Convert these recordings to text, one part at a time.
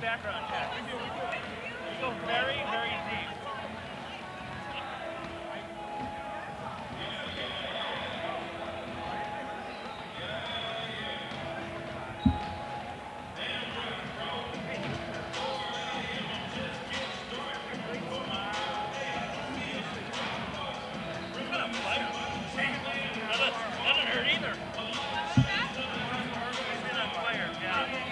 background check. We go very, very deep. Doesn't hurt either. He's been on fire, yeah.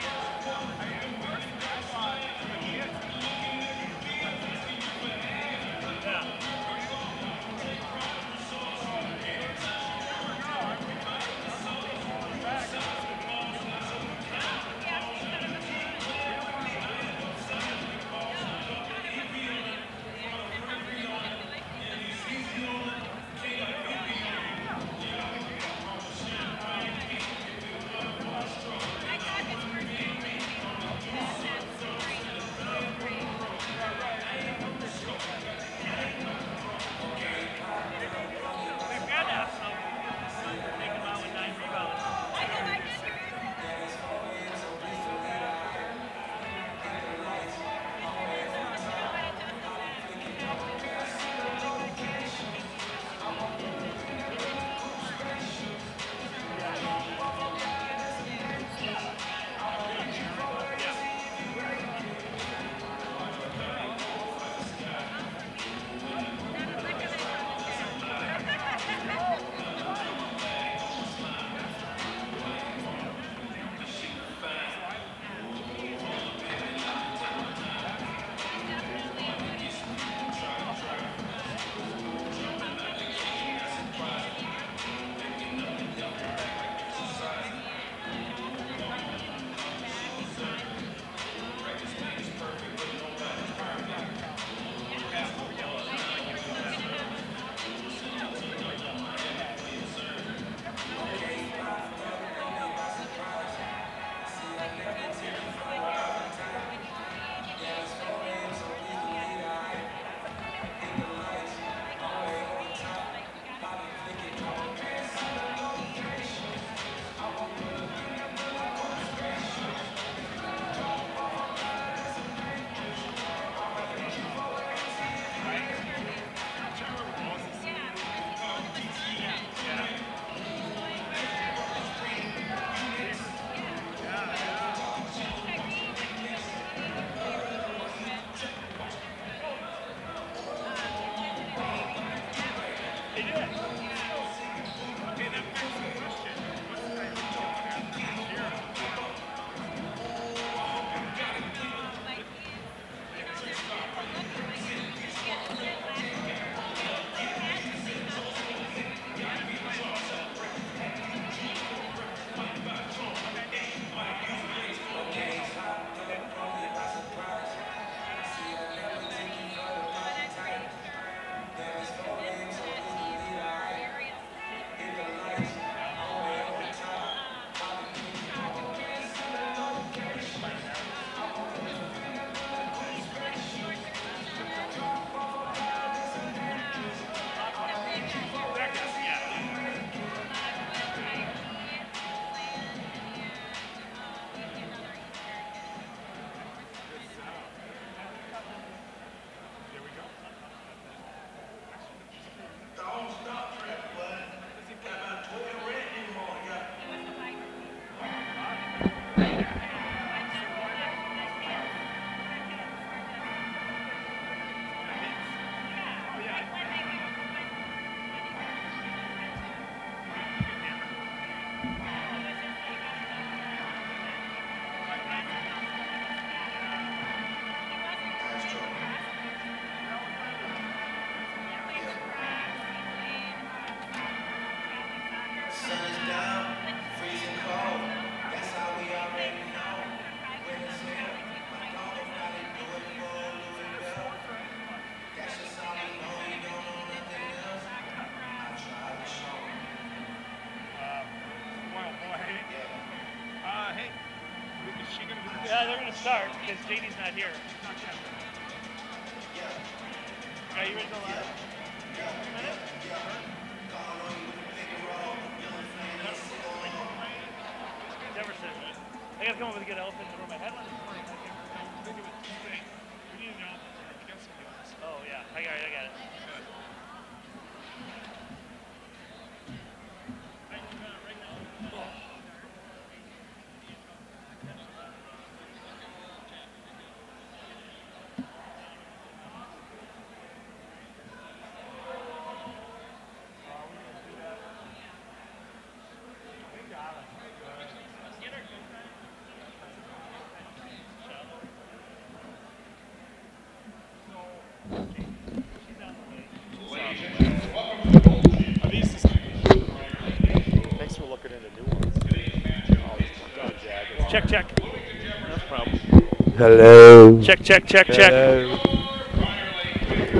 Yeah, they're going to start because JD's not here. Are you ready to go live? Jefferson. I got to come up with a good outfit to wear my headline this morning. Oh, yeah. I got it. Thanks for looking into new ones. Check. No problem. Hello. Check. Hello.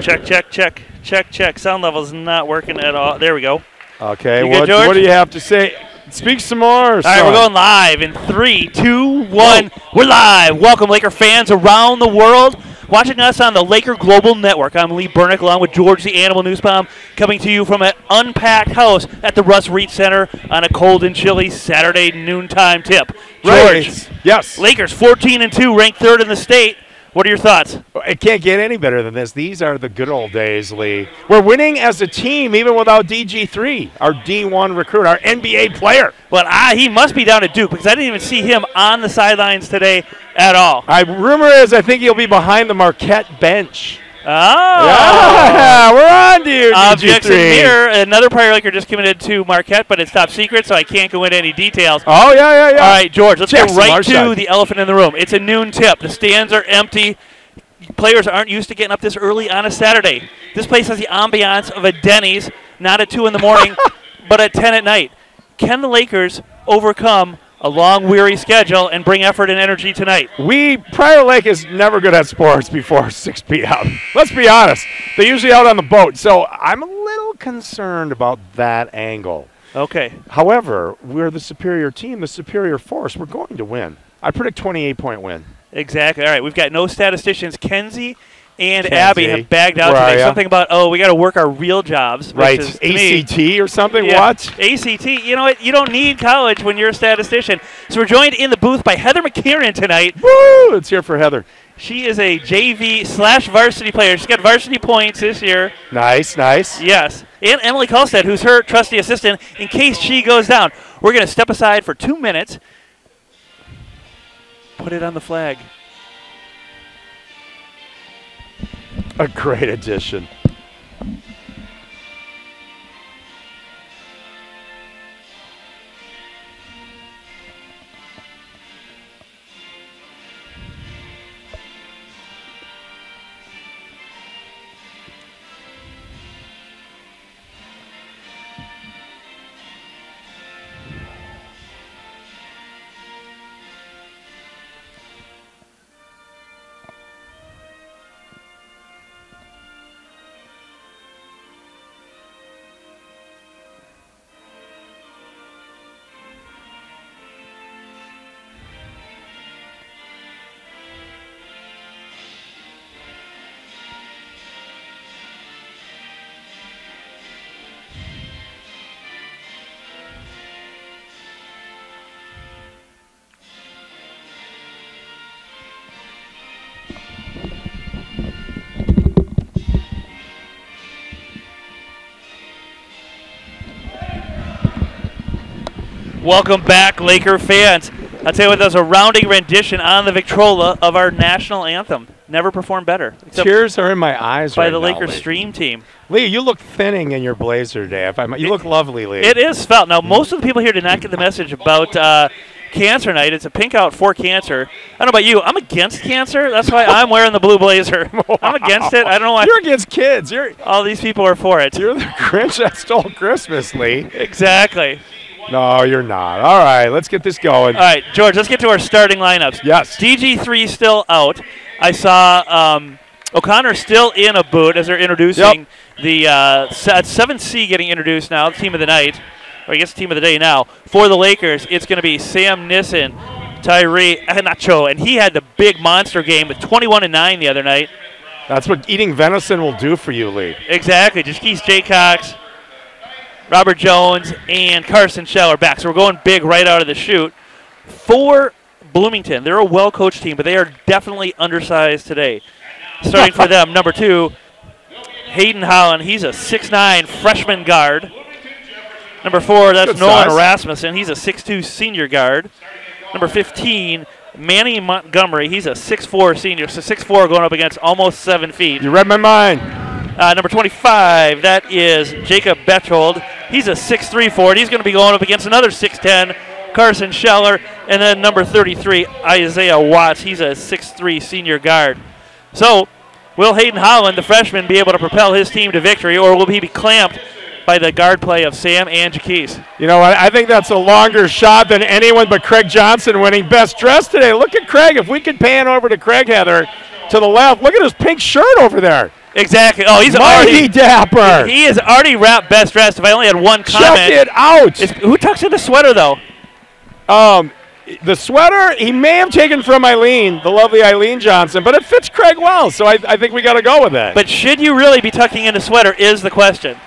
Check. Sound level's not working at all. There we go. Okay, You good, George? what do you have to say? Speak some more. All right, we're going live in 3, 2, 1. We're live. Welcome, Laker fans around the world. Watching us on the Laker Global Network. I'm Lee Burnick along with George the Animal Newsbaum, coming to you from an unpacked house at the Russ Reed Center on a cold and chilly Saturday noontime tip. George, Right. Yes. Lakers 14-2, ranked third in the state. What are your thoughts? It can't get any better than this. These are the good old days, Lee. We're winning as a team even without DG3, our D1 recruit, our NBA player. Well, he must be down at Duke because I didn't even see him on the sidelines today at all. Rumor is I think he'll be behind the Marquette bench. Oh. Yeah, we're on to you, Objects in DG3. mirror. Another prior Laker just committed to Marquette, but it's top secret, so I can't go into any details. Oh, yeah. All right, George, let's Jackson get right Marshall. to the elephant in the room. It's a noon tip. The stands are empty. Players aren't used to getting up this early on a Saturday. This place has the ambiance of a Denny's, not at 2 in the morning, but at 10 at night. Can the Lakers overcome a long, weary schedule and bring effort and energy tonight? Prior Lake is never good at sports before 6 p.m. Let's be honest. They're usually out on the boat, so I'm a little concerned about that angle. Okay. However, we're the superior team, the superior force. We're going to win. I predict 28-point win. Exactly. All right, we've got no statisticians. Kenzie and Kenzie, Abby have bagged out where are today. ya? Something about, we got to work our real jobs. which Right. is, to me, ACT or something? Yeah, What? ACT. You know what? You don't need college when you're a statistician. So we're joined in the booth by Heather McCarron tonight. Woo! Let's hear for Heather. She is a JV/varsity player. She's got varsity points this year. Nice. Yes. And Emily Kolstad, who's her trusty assistant, in case she goes down. We're going to step aside for 2 minutes. Put it on the flag. A great addition. Welcome back, Laker fans. I'll tell you what, that was a rounding rendition on the Victrola of our national anthem. Never performed better. Tears are in my eyes by right the now, Laker Lee. stream team. Lee, you look thinning in your blazer today. You look lovely, Lee. It is felt. Now, most of the people here did not get the message about Cancer Night. It's a pink out for cancer. I don't know about you. I'm against cancer. That's why I'm wearing the blue blazer. Wow. I'm against it. I don't know why You're against kids. all these people are for it. You're the Grinch that stole Christmas, Lee. Exactly. No, you're not. All right, let's get this going. All right, George, let's get to our starting lineups. Yes. DG3 still out. I saw O'Connor still in a boot as they're introducing the 7C getting introduced now, the team of the night, or I guess team of the day now. For the Lakers, it's going to be Sam Nissen, Tyree Nacho, and he had the big monster game with 21 and 9 the other night. That's what eating venison will do for you, Lee. Exactly. Jaquise Jaycox, Robert Jones, and Carson Shell are back. So we're going big right out of the chute. For Bloomington. They're a well-coached team, but they are definitely undersized today. Starting for them, number 2, Hayden Holland. He's a 6'9" freshman guard. Number 4, that's Good Nolan size. Rasmussen. He's a 6'2" senior guard. Number 15, Manny Montgomery. He's a 6'4" senior, so 6'4" going up against almost 7 feet. You read my mind. Number 25, that is Jacob Bethold. He's a 6'3" forward. He's going to be going up against another 6'10", Carson Scheller. And then number 33, Isaiah Watts. He's a 6'3" senior guard. So, will Hayden Holland, the freshman, be able to propel his team to victory, or will he be clamped by the guard play of Sam and Jaquise? You know what? I think that's a longer shot than anyone but Craig Johnson winning Best Dressed today. Look at Craig. If we could pan over to Craig, Heather, to the left. Look at his pink shirt over there. Exactly. Oh, he's Mighty already dapper. He is already wrapped Best Dressed. If I only had one comment. Check it out. Who tucks in the sweater, though? The sweater, he may have taken from Eileen, the lovely Eileen Johnson, but it fits Craig well, so I think we got to go with that. But should you really be tucking in a sweater is the question.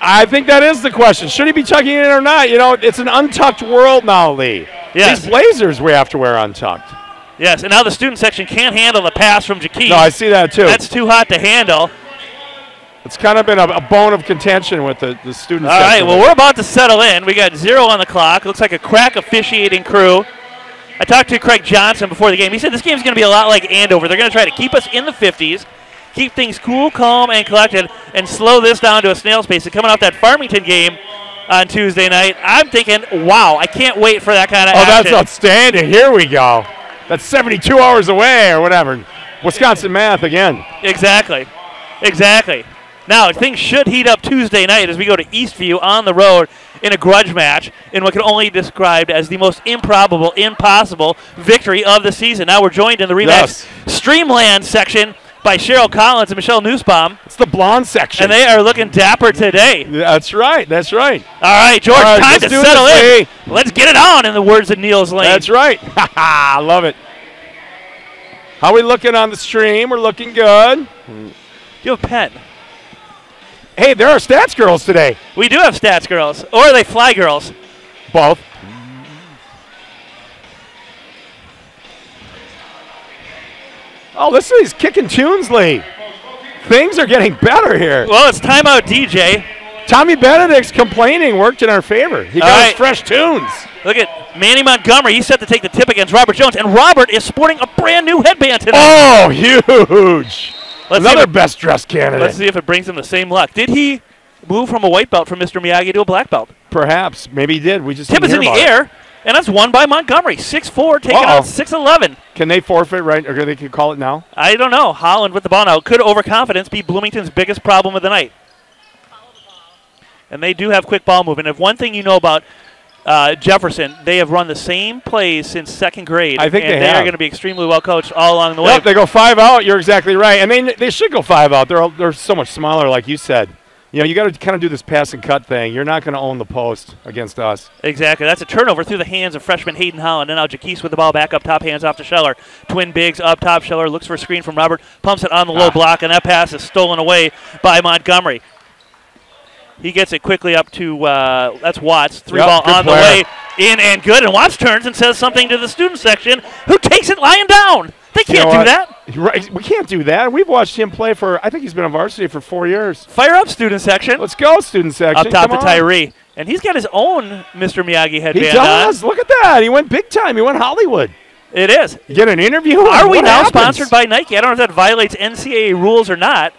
I think that is the question. Should he be tucking it in or not? You know, it's an untucked world now, Lee. Yes. These blazers we have to wear untucked. Yes, and now the student section can't handle the pass from Jaquise. No, I see that too. That's too hot to handle. It's kind of been a bone of contention with the student All section. right, well, we're about to settle in. We got 0 on the clock. Looks like a crack officiating crew. I talked to Craig Johnson before the game. He said this game's going to be a lot like Andover. They're going to try to keep us in the 50s, keep things cool, calm, and collected, and slow this down to a snail's pace. And coming off that Farmington game on Tuesday night, I'm thinking, wow, I can't wait for that kind of action. Oh, that's outstanding. Here we go. That's 72 hours away or whatever. Wisconsin math again. Exactly. Now, things should heat up Tuesday night as we go to Eastview on the road in a grudge match in what can only be described as the most improbable, impossible victory of the season. Now we're joined in the Remax Streamland section by Cheryl Collins and Michelle Nussbaum. It's the blonde section. And they are looking dapper today. That's right. All right, George, time to settle in. Let's get it on, in the words of Niels Lane. That's right. I love it. How we looking on the stream? We're looking good. You have a pen. Hey, there are stats girls today. We do have stats girls. Or are they fly girls? Both. Oh, listen to these kicking tunes, Lee. Things are getting better here. Well, it's timeout DJ. Tommy Benedict's complaining worked in our favor. He got his fresh tunes. Look at Manny Montgomery. He's set to take the tip against Robert Jones. And Robert is sporting a brand new headband tonight. Oh, huge. Another best dressed candidate. Let's see if it brings him the same luck. Did he move from a white belt from Mr. Miyagi to a black belt? Perhaps. Maybe he did. We just tip is in the air, and that's won by Montgomery. 6'4", taking out 6'11". Can they forfeit, right? Or they can call it now? I don't know. Holland with the ball now. Could overconfidence be Bloomington's biggest problem of the night? And they do have quick ball movement. If one thing you know about Jefferson, they have run the same plays since second grade. I think and they are have. going to be extremely well coached all along the way. Yep, they go 5 out. You're exactly right. And they should go 5 out. They're so much smaller, like you said. You know, you got to kind of do this pass and cut thing. You're not going to own the post against us. Exactly. That's a turnover through the hands of freshman Hayden Holland. And now Jaquise with the ball back up top, hands off to Scheller. Twin bigs up top. Scheller looks for a screen from Robert, pumps it on the low block, and that pass is stolen away by Montgomery. He gets it quickly up to, that's Watts. Three ball on the way, in and good. And Watts turns and says something to the student section, who takes it lying down. They can't do that. Right, we can't do that. We've watched him play I think he's been on varsity for 4 years. Fire up, student section. Let's go, student section. Up top to Tyree. And he's got his own Mr. Miyagi headband on. He does. Look at that. He went big time. He went Hollywood. It is. You get an interview? Are we now sponsored by Nike? I don't know if that violates NCAA rules or not.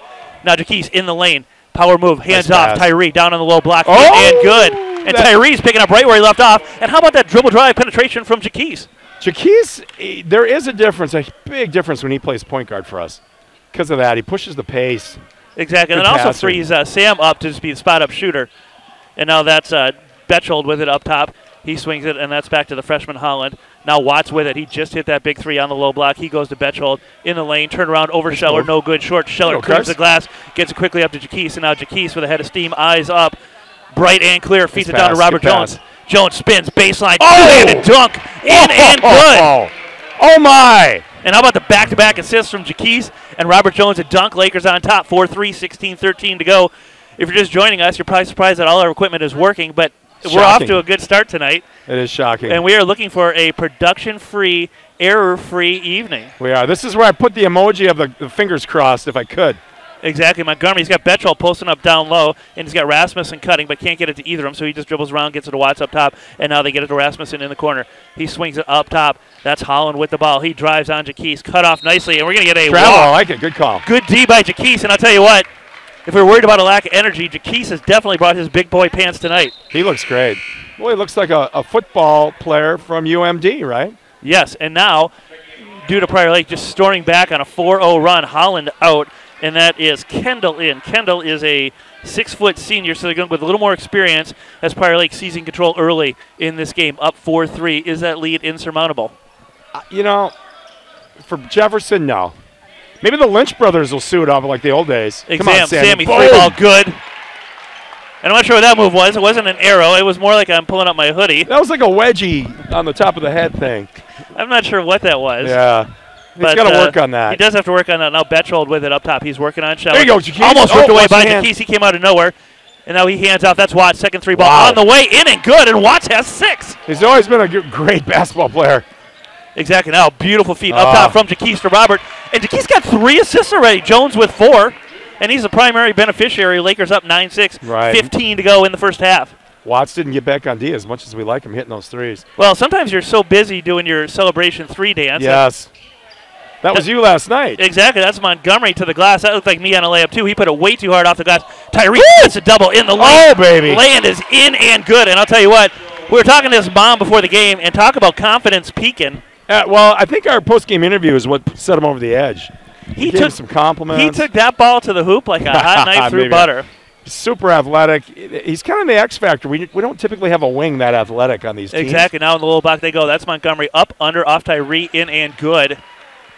Now Jaquise in the lane. Power move, hands off. Tyree down on the low block, and good. And Tyree's picking up right where he left off. And how about that dribble drive penetration from Jaquise? Jaquise, there is a difference, a big difference when he plays point guard for us. Because of that, he pushes the pace. Exactly, and also frees Sam up to just be the spot-up shooter. And now that's Betchold with it up top. He swings it, and that's back to the freshman Holland. Now Watts with it. He just hit that big three on the low block. He goes to Betchold in the lane. Turn around over Scheller. No good. Short. Scheller clears the glass. Gets it quickly up to Jaquise. And now Jaquise with a head of steam. Eyes up. Bright and clear. Feeds it down to Robert Jones. Jones spins. Baseline. Two-handed dunk. In and good. Oh, my. And how about the back-to-back assists from Jaquise and Robert Jones at dunk? Lakers on top. 4-3, 16-13 to go. If you're just joining us, you're probably surprised that all our equipment is working, but We're off to a good start tonight. It is shocking. And we are looking for a production-free, error-free evening. We are. This is where I put the emoji of the fingers crossed if I could. Exactly. Montgomery's got Betchel posting up down low, and he's got Rasmussen cutting, but can't get it to either of them, so he just dribbles around, gets it to Watts up top, and now they get it to Rasmussen in the corner. He swings it up top. That's Holland with the ball. He drives on Jaquise, cut off nicely, and we're going to get a travel. walk. I like it. Good call. Good D by Jaquise, and I'll tell you what, if we're worried about a lack of energy, Jaquise has definitely brought his big boy pants tonight. He looks great. Boy, he looks like a football player from UMD, right? Yes, and now, due to Prior Lake just storming back on a 4-0 run, Holland out, and that is Kendall in. Kendall is a 6-foot senior, so they're going with a little more experience as Prior Lake seizing control early in this game, up 4-3. Is that lead insurmountable? You know, for Jefferson, no. Maybe the Lynch brothers will suit up like the old days. Come on, Sammy, three ball good. And I'm not sure what that move was. It wasn't an arrow. It was more like I'm pulling up my hoodie. That was like a wedgie on the top of the head thing. I'm not sure what that was. Yeah. He's got to work on that. He does have to work on that. Now Betchold with it up top. He's working on Scheller. There you go, Jaquise. Almost ripped away by Jaquise. He came out of nowhere. And now he hands off. That's Watts. Second three ball on the way in and good. And Watts has 6. He's always been a great basketball player. Exactly. Now beautiful feed up top from Jaquise to Robert. And Jaquise got 3 assists already. Jones with 4. And he's the primary beneficiary. Lakers up 9-6. Right. 15 to go in the first half. Watts didn't get back on D as much as we like him hitting those threes. Well, sometimes you're so busy doing your celebration 3 dance. Yes. That was you last night. Exactly. That's Montgomery to the glass. That looked like me on a layup, too. He put it way too hard off the glass. Tyree gets a double in the lane. Oh, baby. Land is in and good. And I'll tell you what, we were talking to his mom before the game, and talk about confidence peaking. Well, I think our post-game interview is what set him over the edge. He gave him some compliments. He took that ball to the hoop like a hot knife through butter. Super athletic. He's kind of the X factor. We don't typically have a wing that athletic on these teams. Exactly. Now in the low block they go. That's Montgomery up, under, off Tyree, in and good.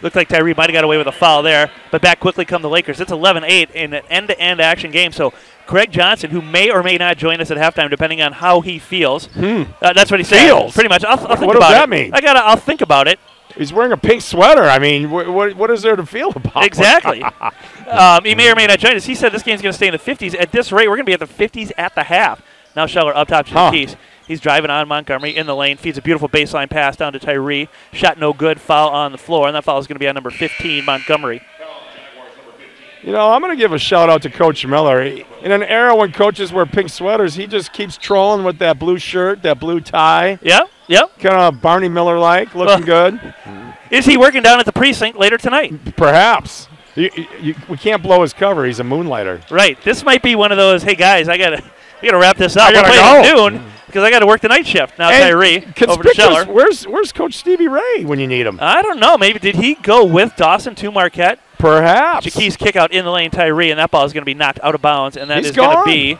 Looked like Tyree might have got away with a foul there, but back quickly come the Lakers. It's 11-8 in an end-to-end action game. So Craig Johnson, who may or may not join us at halftime, depending on how he feels. That's what he said. Pretty much. I'll think about it. What does that mean? I'll think about it. He's wearing a pink sweater. I mean, what is there to feel about? Exactly. He may or may not join us. He said this game's going to stay in the 50s. At this rate, we're going to be at the 50s at the half. Now Scheller up top to Jaquise. He's driving on Montgomery in the lane. Feeds a beautiful baseline pass down to Tyree. Shot no good. Foul on the floor. And that foul is going to be on number 15, Montgomery. You know, I'm going to give a shout-out to Coach Miller. In an era when coaches wear pink sweaters, he just keeps trolling with that blue shirt, that blue tie. Yep. Kind of Barney Miller-like, looking good. Is he working down at the precinct later tonight? Perhaps. We can't blow his cover. He's a moonlighter. Right. This might be one of those, hey, guys, we got to wrap this up. I got to go. At noon because I got to work the night shift. Now Tyree over to Scheller. Where's Coach Stevie Ray when you need him? I don't know. Maybe did he go with Dawson to Marquette? Perhaps. Jaquise kick out in the lane, Tyree, and that ball is going to be knocked out of bounds, and that is going to be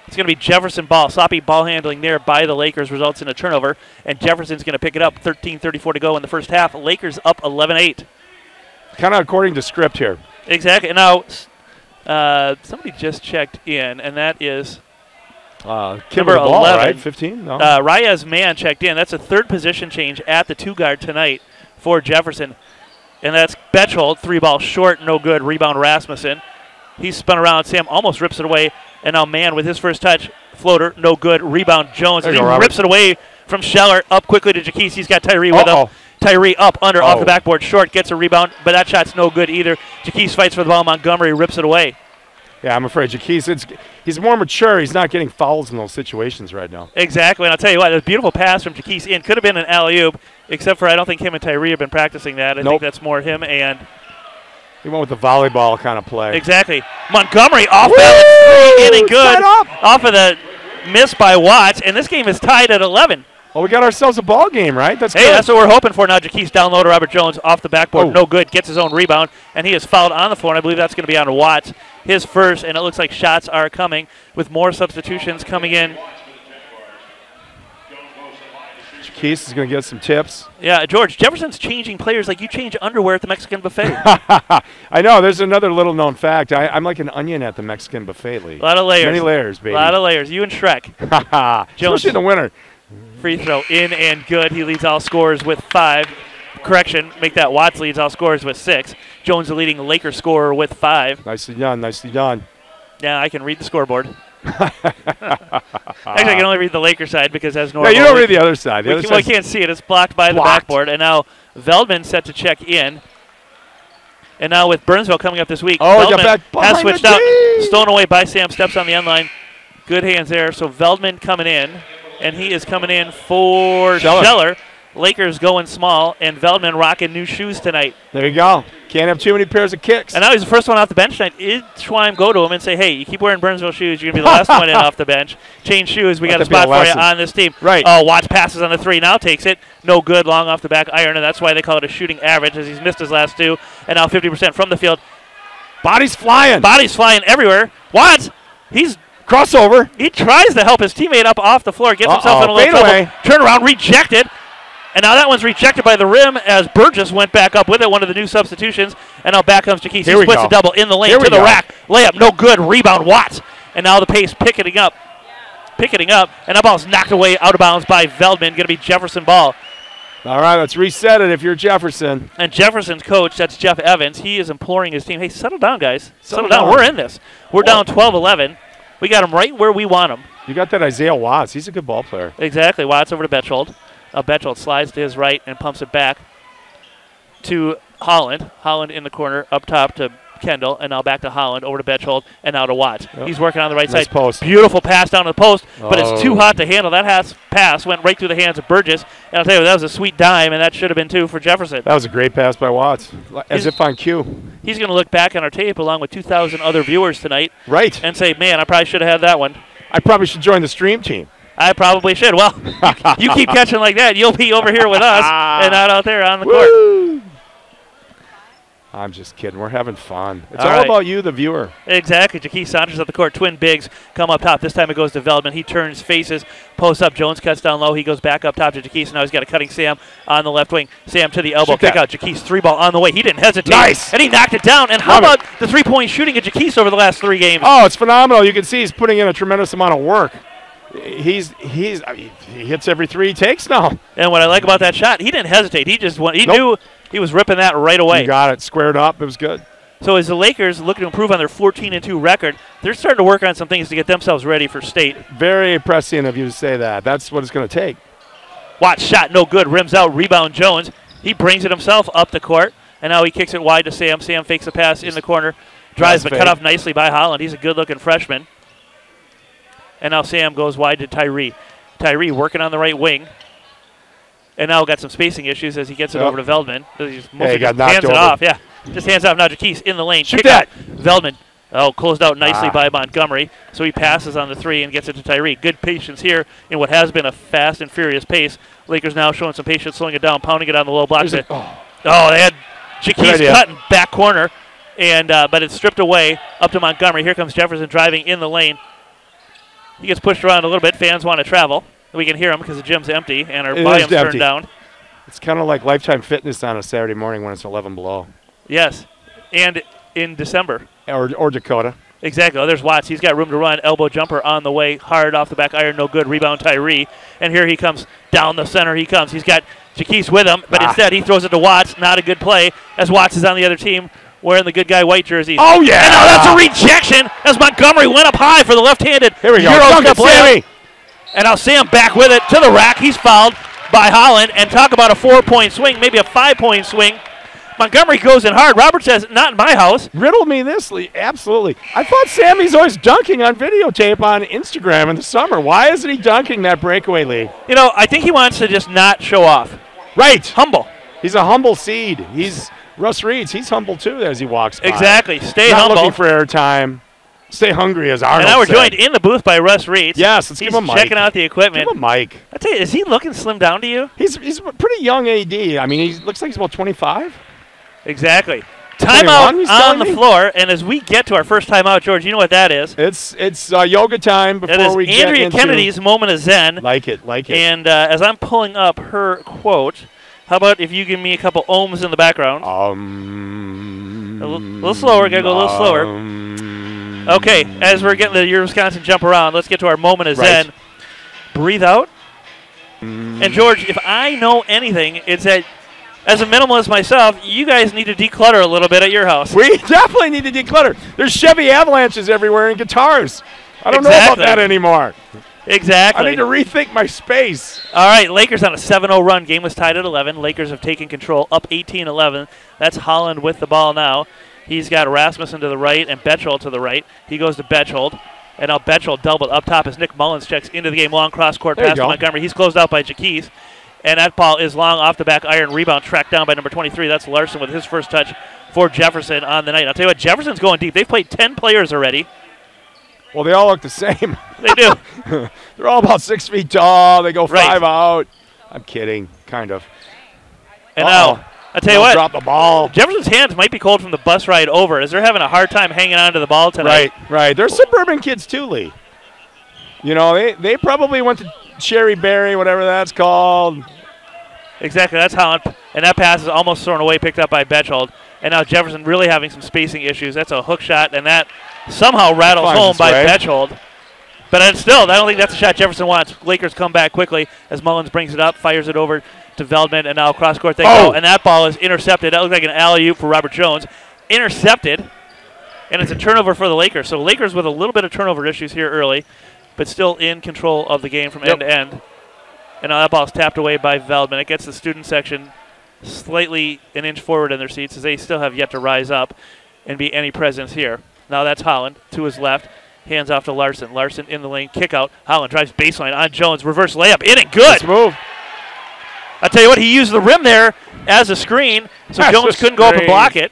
it's going to be Jefferson ball. Sloppy ball handling there by the Lakers results in a turnover, and Jefferson's going to pick it up. 13:34 to go in the first half. Lakers up 11-8. Kind of according to script here. Exactly. And now somebody just checked in, and that is number 11. Ball, right? 15? No. Reyes Mann checked in. That's a third position change at the 2-guard tonight for Jefferson. And that's Betchhold, 3-ball short, no good. Rebound Rasmussen. He's spun around. Sam almost rips it away. And now Mann with his first touch. Floater, no good. Rebound Jones. And he rips it away from Scheller. Up quickly to Jaquise. He's got Tyree with him. Tyree up, under, off the backboard. Short, gets a rebound. But that shot's no good either. Jaquise fights for the ball. Montgomery rips it away. Yeah, I'm afraid Jaquise, he's more mature. He's not getting fouls in those situations right now. Exactly. And I'll tell you what, a beautiful pass from Jaquise in. Could have been an alley-oop, except for I don't think him and Tyree have been practicing that. I think that's more him and he went with the volleyball kind of play. Exactly. Montgomery off balance, 3 in and good. Off of the miss by Watts, and this game is tied at 11. Well, we got ourselves a ball game, right? That's good. That's what we're hoping for now. Jaquise down low to Robert Jones off the backboard. No good. Gets his own rebound, and he is fouled on the floor, and I believe that's going to be on Watts. His first, and it looks like shots are coming with more substitutions coming in. Jaquise is going to get some tips. Yeah, George, Jefferson's changing players like you change underwear at the Mexican buffet. I know. There's another little known fact. I'm like an onion at the Mexican buffet league. A lot of layers. Many layers, baby. A lot of layers. You and Shrek. Jones, especially in the winter. Free throw in and good. He leads all scorers with 5. Correction, make that Watts leads all scorers with 6. Jones the leading Laker scorer with 5. Nicely done, nicely done. Yeah, I can read the scoreboard. Actually, I can only read the Laker side because as normal. Yeah, you don't read the other side. We can't see it. It's blocked by the backboard. And now Veldman set to check in. And now with Burnsville coming up this week, Veldman has switched out. Stolen away by Sam. Steps on the end line. Good hands there. So Veldman coming in. And he is coming in for Scheller. Lakers going small, and Veldman rocking new shoes tonight. There you go. Can't have too many pairs of kicks. And now he's the first one off the bench tonight. Schweim go to him and say, hey, you keep wearing Burnsville shoes, you're going to be the last one in off the bench. Change shoes. We got a spot for you on this team. Right. Oh, Watts passes on the 3. Now takes it. No good. Long off the back iron, and that's why they call it a shooting average, as he's missed his last 2. And now 50% from the field. Bodies flying. Bodies flying everywhere. Watts, he's crossover. He tries to help his teammate up off the floor. Gets himself in a little trouble. Turn around, rejected. And now that one's rejected by the rim as Burgess went back up with it, one of the new substitutions. And now back comes Jaquise. He splits a double in the lane to the rack. Layup, no good. Rebound, Watts. And now the pace picketing up. And that ball's knocked away out of bounds by Veldman. Going to be Jefferson ball. All right, let's reset it if you're Jefferson. And Jefferson's coach, that's Jeff Evans, he is imploring his team, hey, settle down, guys. Settle down. We're in this. We're down 12-11. We got him right where we want him. You got that Isaiah Watts. He's a good ball player. Exactly. Watts over to Betchold. Betchold slides to his right and pumps it back to Holland. Holland in the corner, up top to Kendall, and now back to Holland, over to Betchold, and now to Watts. Yep. He's working on the right side. Post. Beautiful pass down to the post, but it's too hot to handle. That pass went right through the hands of Burgess, and I'll tell you, that was a sweet dime, and that should have been 2 for Jefferson. That was a great pass by Watts, as if on cue. He's going to look back on our tape along with 2,000 other viewers tonight. Right. And say, man, I probably should have had that one. I probably should join the stream team. I probably should. Well, you keep catching like that, you'll be over here with us and not out there on the court. I'm just kidding. We're having fun. It's all about you, the viewer. Exactly. Jaquise Saunders at the court. Twin bigs come up top. This time it goes to Veldman. He turns, faces, posts up. Jones cuts down low. He goes back up top to Jaquise. Now he's got a cutting Sam on the left wing. Sam to the elbow. Kick out. Jaquise 3-ball on the way. He didn't hesitate. Nice. And he knocked it down. And how about the 3-point shooting of Jaquise over the last 3 games? Oh, it's phenomenal. You can see he's putting in a tremendous amount of work. He hits every 3 he takes now. And what I like about that shot, he didn't hesitate. He just went. He knew he was ripping that right away. You got it squared up. It was good. So as the Lakers looking to improve on their 14-2 record, they're starting to work on some things to get themselves ready for state. Very prescient of you to say that. That's what it's going to take. Watts shot no good. Rims out. Rebound Jones. He brings it himself up the court, and now he kicks it wide to Sam. Sam fakes a pass in the corner, drives but cut off nicely by Holland. He's a good-looking freshman. And now Sam goes wide to Tyree. Tyree working on the right wing. And now got some spacing issues as he gets it over to Veldman. He's he got knocked hands over. it off. Yeah, just hands off. Now Jaquise in the lane. Shoot that. Veldman. Oh, closed out nicely by Montgomery. So he passes on the 3 and gets it to Tyree. Good patience here in what has been a fast and furious pace. Lakers now showing some patience, slowing it down, pounding it on the low block. They had Jaquise cut in back corner, and but it's stripped away up to Montgomery. Here comes Jefferson driving in the lane. He gets pushed around a little bit. Fans want to travel. We can hear him because the gym's empty and our volume's turned down. It's kind of like Lifetime Fitness on a Saturday morning when it's 11 below. Yes, and in December. Or Dakota. Exactly. Oh, there's Watts. He's got room to run. Elbow jumper on the way. Hard off the back iron. No good. Rebound Tyree. And here he comes. Down the center he comes. He's got Jaquise with him, but instead he throws it to Watts. Not a good play as Watts is on the other team wearing the good guy white jersey. Oh, yeah. And now that's a rejection as Montgomery went up high for the left-handed Here we go. Sammy. And now Sam back with it to the rack. He's fouled by Holland. And talk about a 4-point swing, maybe a 5-point swing. Montgomery goes in hard. Robert says, not in my house. Riddle me this, Lee. Absolutely. I thought Sammy's always dunking on videotape on Instagram in the summer. Why isn't he dunking that breakaway, Lee? You know, I think he wants to just not show off. Right. Humble. He's a humble seed. He's Russ Reeds. He's humble, too, as he walks by. Exactly. Stay not humble. Looking for airtime. Stay hungry, as Arnold And now we're said. joined in the booth by Russ Reeds. Yes, let's give him a mic. He's checking out the equipment. Give him a mic. I tell you, is he looking slim down to you? He's a pretty young AD. I mean, he looks like he's about 25. Exactly. Timeout on the floor, and as we get to our first timeout, George, you know what that is? It's yoga time before we get into... Andrea Kennedy's moment of zen. Like it. And as I'm pulling up her quote, how about if you give me a couple ohms in the background? A little slower. Got to go a little slower. Okay, as we're getting the Your Wisconsin jump around, let's get to our moment of zen. Breathe out. And George, if I know anything, it's that as a minimalist myself, you guys need to declutter a little bit at your house. We definitely need to declutter. There's Chevy Avalanches everywhere and guitars. I don't know about that anymore. Exactly. I need to rethink my space. All right, Lakers on a 7-0 run. Game was tied at 11. Lakers have taken control, up 18-11. That's Holland with the ball now. He's got Rasmussen to the right and Betchel to the right. He goes to Betchel. And now Betchel doubled up top as Nick Mullins checks into the game. Long cross-court pass to Montgomery. He's closed out by Jaquez. And that ball is long off the back iron. Rebound tracked down by number 23. That's Larson with his first touch for Jefferson on the night. I'll tell you what, Jefferson's going deep. They've played 10 players already. Well, they all look the same. They do. They're all about 6 feet tall. They go 5 out. I'm kidding, kind of. And now, I'll tell you what. Drop the ball. Jefferson's hands might be cold from the bus ride over as they're having a hard time hanging on to the ball tonight. Right. They're suburban kids too, Lee. You know, they probably went to Cherry Berry, whatever that's called. Exactly. That's Holland. And that pass is almost thrown away, picked up by Betchold. And now Jefferson really having some spacing issues. That's a hook shot, and that somehow rattles home by Betchold. But I don't think that's a shot Jefferson wants. Lakers come back quickly as Mullins brings it up, fires it over to Veldman, and now cross court they go. And that ball is intercepted. That looks like an alley-oop for Robert Jones. Intercepted, and it's a turnover for the Lakers. So Lakers with a little bit of turnover issues here early, but still in control of the game from end to end. And now that ball is tapped away by Veldman. It gets the student section slightly an inch forward in their seats as they still have yet to rise up and be any presence here. Now that's Holland to his left. Hands off to Larson. Larson in the lane. Kick out. Holland drives baseline on Jones. Reverse layup. In and good. Nice move. I'll tell you what, he used the rim there as a screen, so Jones couldn't go up and block it.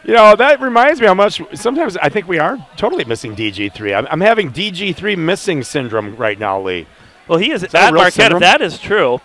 You know, that reminds me how much sometimes I think we are totally missing DG3. I'm having DG3 missing syndrome right now, Lee. Well, he is at Marquette. If that is true,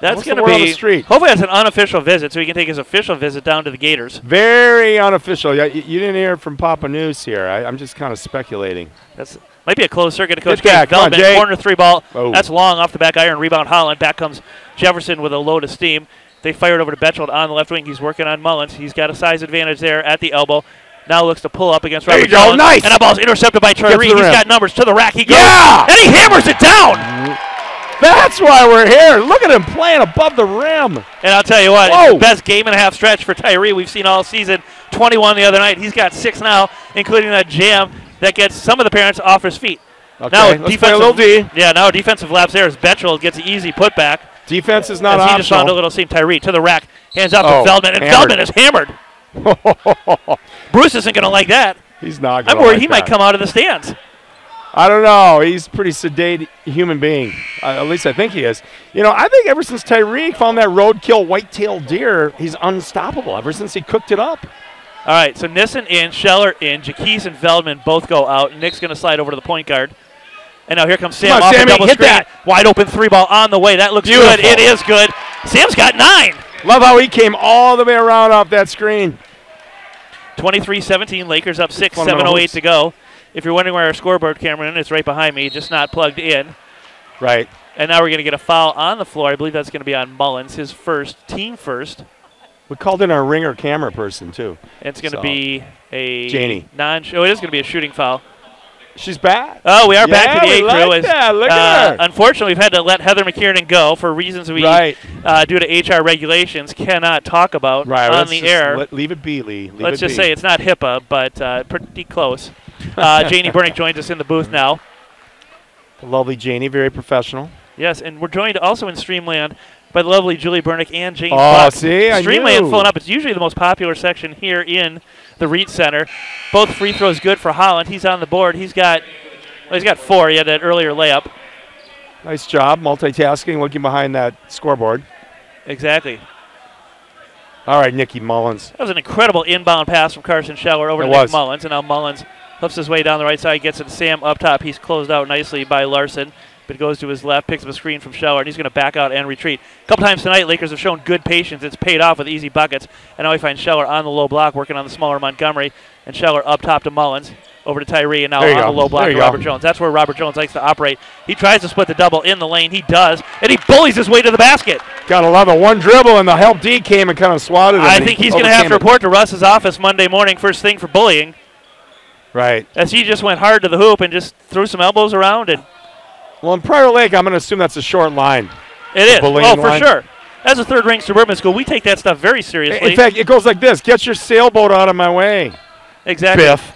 that's going to be. On the street? Hopefully, that's an unofficial visit, so he can take his official visit down to the Gators. Very unofficial. Yeah, you didn't hear it from Papa News here. I'm just kind of speculating. That's might be a closed circuit to Coach K. Veldman, corner 3 ball. Oh. That's long off the back iron. Rebound Holland. Back comes Jefferson with a load of steam. They fired over to Betcheld on the left wing. He's working on Mullins. He's got a size advantage there at the elbow. Now looks to pull up against Robert Jones. Nice. And that ball's intercepted by Tyree. He's got numbers to the rack. He goes. Yeah! And he hammers it down. That's why we're here. Look at him playing above the rim. And I'll tell you what, it's the best game and a half stretch for Tyree we've seen all season. 21 the other night. He's got 6 now, including that jam that gets some of the parents off his feet. Okay, now let's play a little D. Yeah, now defensive lapse there as Betchel gets an easy putback. Defense is not optional. optional. He just found a little seam. Tyree to the rack. Hands out to Veldman, and Veldman is hammered. Bruce isn't going to like that. He's not going to I'm worried he might come out of the stands. I don't know. He's a pretty sedate human being. At least I think he is. You know, I think ever since Tyreek found that roadkill white-tailed deer, he's unstoppable ever since he cooked it up. All right, so Nissen in, Scheller in, Jaquez and Veldman both go out. Nick's going to slide over to the point guard. And now here comes Sam off the double screen. That. Wide open 3-ball on the way. That looks good. It is good. Sam's got 9. Love how he came all the way around off that screen. 23-17, Lakers up 6, 7:08 to go. If you're wondering where our scoreboard camera is, it's right behind me, just not plugged in. Right. And now we're going to get a foul on the floor. I believe that's going to be on Mullins, his first, team first. We called in our ringer camera person, too. It's going to be a Janie. it is going to be a shooting foul. She's back. Oh, we are back to the A crew. Look at her. Unfortunately, we've had to let Heather McKiernan go for reasons we, due to HR regulations, cannot talk about on the air. Leave it be, Lee. Let's just say it's not HIPAA, but pretty close. Janie Burnick joins us in the booth now. The lovely Janie, very professional. Yes, and we're joined also in Streamland by the lovely Julie Burnick and James Buck. See, I knew. Streamland filling up. It's usually the most popular section here in the Reed Center. Both free throws good for Holland. He's on the board. He's got 4. He had that earlier layup. Nice job, multitasking, looking behind that scoreboard. Exactly. All right, Nicky Mullins. That was an incredible inbound pass from Carson Scheller over to Nick Mullins, and now Mullins hoofs his way down the right side, gets it to Sam up top. He's closed out nicely by Larson, but goes to his left, picks up a screen from Scheller, and he's going to back out and retreat. A couple times tonight, Lakers have shown good patience. It's paid off with easy buckets, and now we find Scheller on the low block, working on the smaller Montgomery, and Scheller up top to Mullins, over to Tyree, and now on the low block to Robert Jones. That's where Robert Jones likes to operate. He tries to split the double in the lane. He does, and he bullies his way to the basket. Got to love it. One dribble, and the help D came and kind of swatted him. I think he's going to have to report to Russ's office Monday morning, first thing, for bullying. Right. As he just went hard to the hoop and just threw some elbows around. And well, in Prior Lake, I'm going to assume that's a short line. It is. Oh, for sure. As a third-ranked suburban school, we take that stuff very seriously. In fact, it goes like this. Get your sailboat out of my way. Exactly. Biff.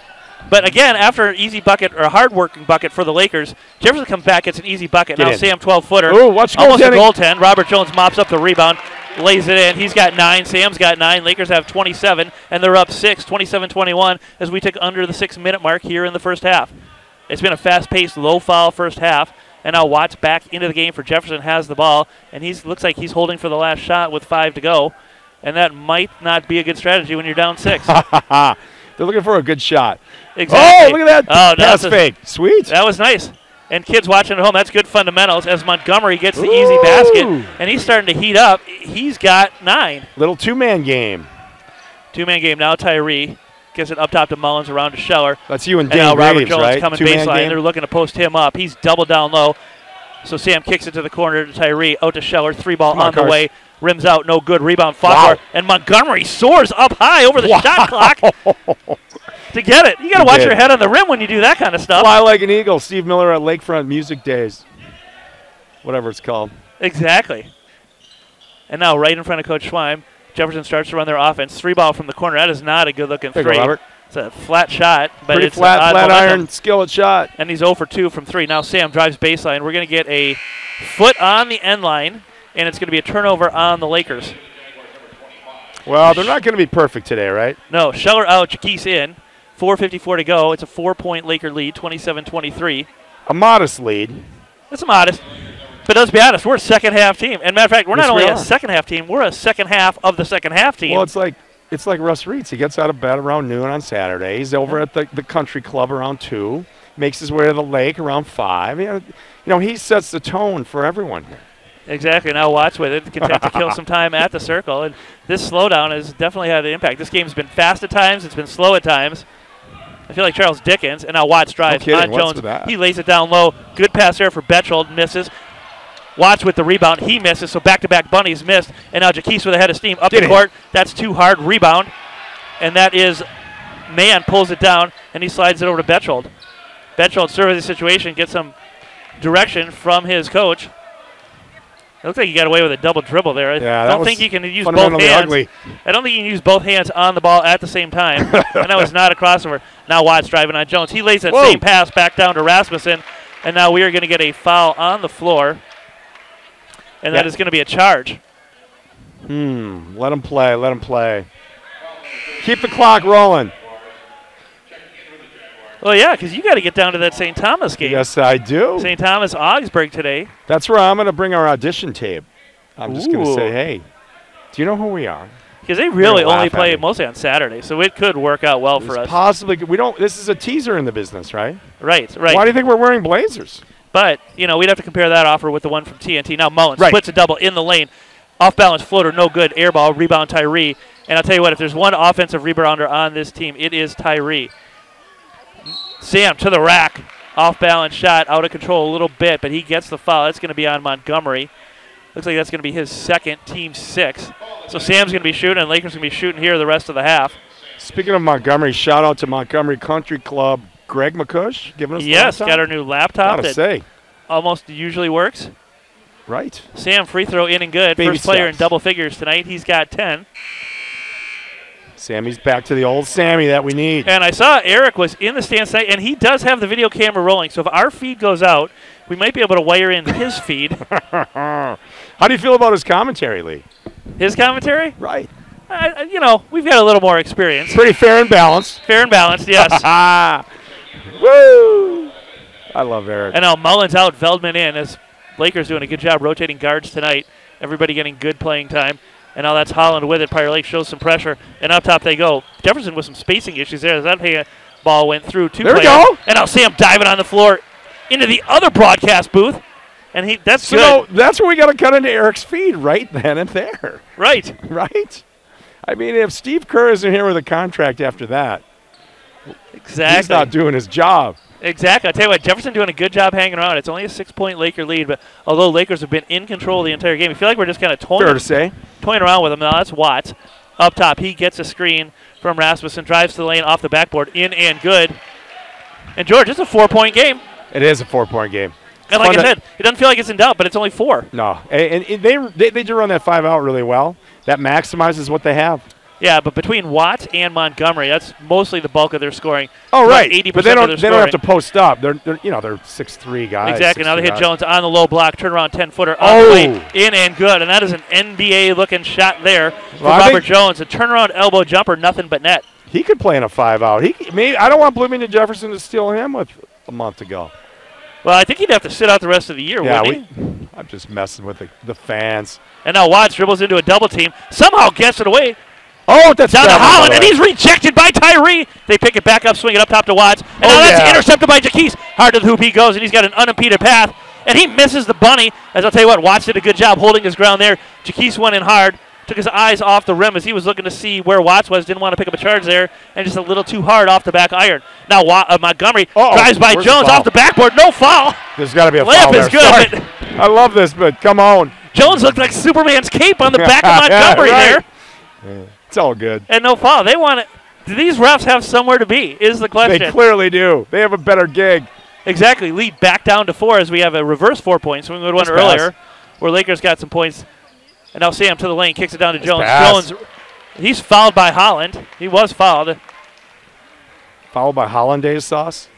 But again, after an easy bucket or a hard-working bucket for the Lakers, Jefferson comes back, gets an easy bucket. Now Sam 12-footer. Ooh, watch almost a goaltend. Robert Jones mops up the rebound, lays it in. He's got 9. Sam's got 9. Lakers have 27, and they're up 6, 27-21, as we took under the 6-minute mark here in the first half. It's been a fast-paced, low-foul first half, and now Watts back into the game for Jefferson, has the ball, and looks like he's holding for the last shot with 5 to go, and that might not be a good strategy when you're down 6. They're looking for a good shot. Exactly. Oh, look at that pass fake. Sweet. That was nice. And kids watching at home, that's good fundamentals as Montgomery gets the easy basket, and he's starting to heat up. He's got 9. Little two-man game. Two-man game now. Tyree gets it up top to Mullins, around to Scheller. That's you and Dan now Robert Graves, Jones right? coming baseline. They're looking to post him up. He's double down low. So Sam kicks it to the corner to Tyree, out to Scheller. 3-ball on the way. Rims out, no good. Rebound, Faulkner. Wow. And Montgomery soars up high over the shot clock to get it. You got to watch your head on the rim when you do that kind of stuff. Fly like an eagle. Steve Miller at Lakefront Music Days. Whatever it's called. Exactly. And now right in front of Coach Schweim, Jefferson starts to run their offense. 3-ball from the corner. That is not a good-looking three. It's a flat shot, but pretty it's flat iron skillet shot. And he's 0 for 2 from 3. Now Sam drives baseline. We're going to get a foot on the end line, and it's going to be a turnover on the Lakers. Well, they're not going to be perfect today, right? No. Scheller out, Jaquise in. 4:54 to go. It's a 4-point Laker lead, 27-23. A modest lead. It's modest. But let's be honest, we're a second-half team. And matter of fact, we're not only a second-half team, we're a second half of the second-half team. Well, it's like Russ Reitz. He gets out of bed around noon on Saturday. He's over at the country club around 2. Makes his way to the lake around 5. You know, he sets the tone for everyone here. Exactly. Now Watts with it, content to kill some time at the circle. And this slowdown has definitely had an impact. This game's been fast at times. It's been slow at times. I feel like Charles Dickens. And now Watts drives on Jones. He lays it down low. Good pass there for Betchold. Misses. Watts with the rebound. He misses. So back-to-back bunnies missed. And now Jaquise with a head of steam up the court. That's too hard. Rebound. And that is Mann pulls it down, and he slides it over to Betchold. Betchold surveys the situation, gets some direction from his coach. It looks like he got away with a double dribble there. I don't think you can use both hands. Ugly. I don't think you can use both hands on the ball at the same time. And that was not a crossover. Now Watts driving on Jones. He lays that same pass back down to Rasmussen, and now we are going to get a foul on the floor, and that is going to be a charge. Let him play. Let him play. Keep the clock rolling. Well, yeah, because you got to get down to that St. Thomas game. Yes, I do. St. Thomas Augsburg today. That's where I'm going to bring our audition tape. I'm just going to say, hey, do you know who we are? Because they really only play mostly on Saturday, so it could work out well for us. Possibly. We don't. This is a teaser in the business, right? Right. Why do you think we're wearing blazers? But, we'd have to compare that offer with the one from TNT. Now Mullins splits a double in the lane. Off-balance floater, no good. Air ball, rebound Tyree. And I'll tell you what, if there's one offensive rebounder on this team, it is Tyree. Sam to the rack. Off-balance shot, out of control a little bit, but he gets the foul. That's going to be on Montgomery. Looks like that's going to be his second, team 6. So Sam's going to be shooting, and Lakers going to be shooting here the rest of the half. Speaking of Montgomery, shout out to Montgomery Country Club. Greg McCush giving us the laptop. Got our new laptop. Gotta say. Almost usually works. Right. Sam, free throw in and good. Baby First player in double figures tonight. He's got 10. Sammy's back to the old Sammy that we need. And I saw Eric was in the stands tonight, and he does have the video camera rolling. So if our feed goes out, we might be able to wire in his feed. How do you feel about his commentary, Lee? His commentary? Right. We've got a little more experience. Pretty fair and balanced. Fair and balanced, yes. Woo! I love Eric. And now Mullins out, Veldman in, as Lakers doing a good job rotating guards tonight. Everybody getting good playing time. And now that's Holland with it. Prior Lake shows some pressure. And up top they go. Jefferson with some spacing issues there. As that ball went through 2 players. There we go. And now Sam diving on the floor into the other broadcast booth. And that's good. So that's where we got to cut into Eric's feed right then and there. Right. Right? I mean, if Steve Kerr isn't here with a contract after that, exactly, he's not doing his job. Exactly. I'll tell you what, Jefferson doing a good job hanging around. It's only a 6-point Laker lead, but although Lakers have been in control the entire game, I feel like we're just kind of toying around with them. Now that's Watts. Up top, he gets a screen from Rasmussen, drives to the lane off the backboard, in and good. And George, it's a 4-point game. It is a 4-point game. And like I said, it doesn't feel like it's in doubt, but it's only 4. No, and they do run that 5 out really well. That maximizes what they have. Yeah, but between Watts and Montgomery, that's mostly the bulk of their scoring. Oh, right. 80% but they don't have to scoring. post up. They're 6'3" guys. Exactly. Now they hit guys. Jones on the low block, turn around 10-footer all the way in and good. And that is an NBA-looking shot there for Robert Jones. A turnaround elbow jumper, nothing but net. He could play in a 5-out. I don't want Bloomington Jefferson to steal him with a month to go. Well, I think he'd have to sit out the rest of the year, wouldn't he? I'm just messing with the fans. And now Watts dribbles into a double team, somehow gets it away. Oh, that's down to Holland, and he's rejected by Tyree. They pick it back up, swing it up top to Watts. And now that's intercepted by Jaquise. Hard to the hoop he goes, and he's got an unimpeded path. And he misses the bunny. As I'll tell you what, Watts did a good job holding his ground there. Jaquise went in hard, took his eyes off the rim as he was looking to see where Watts was. Didn't want to pick up a charge there, and just a little too hard off the back iron. Now Montgomery drives by Jones off the backboard. No foul. There's got to be a foul there. Layup is good. I love this, but come on. Jones looked like Superman's cape on the back of Montgomery there. Yeah. It's all good. And no foul. They want it. Do these refs have somewhere to be is the question. They clearly do. They have a better gig. Exactly. Lead back down to 4 as we have a reverse 4 points. We went one earlier where Lakers got some points. And now Sam to the lane, kicks it down to Jones. Jones, he's fouled by Holland. He was fouled. Fouled by hollandaise sauce?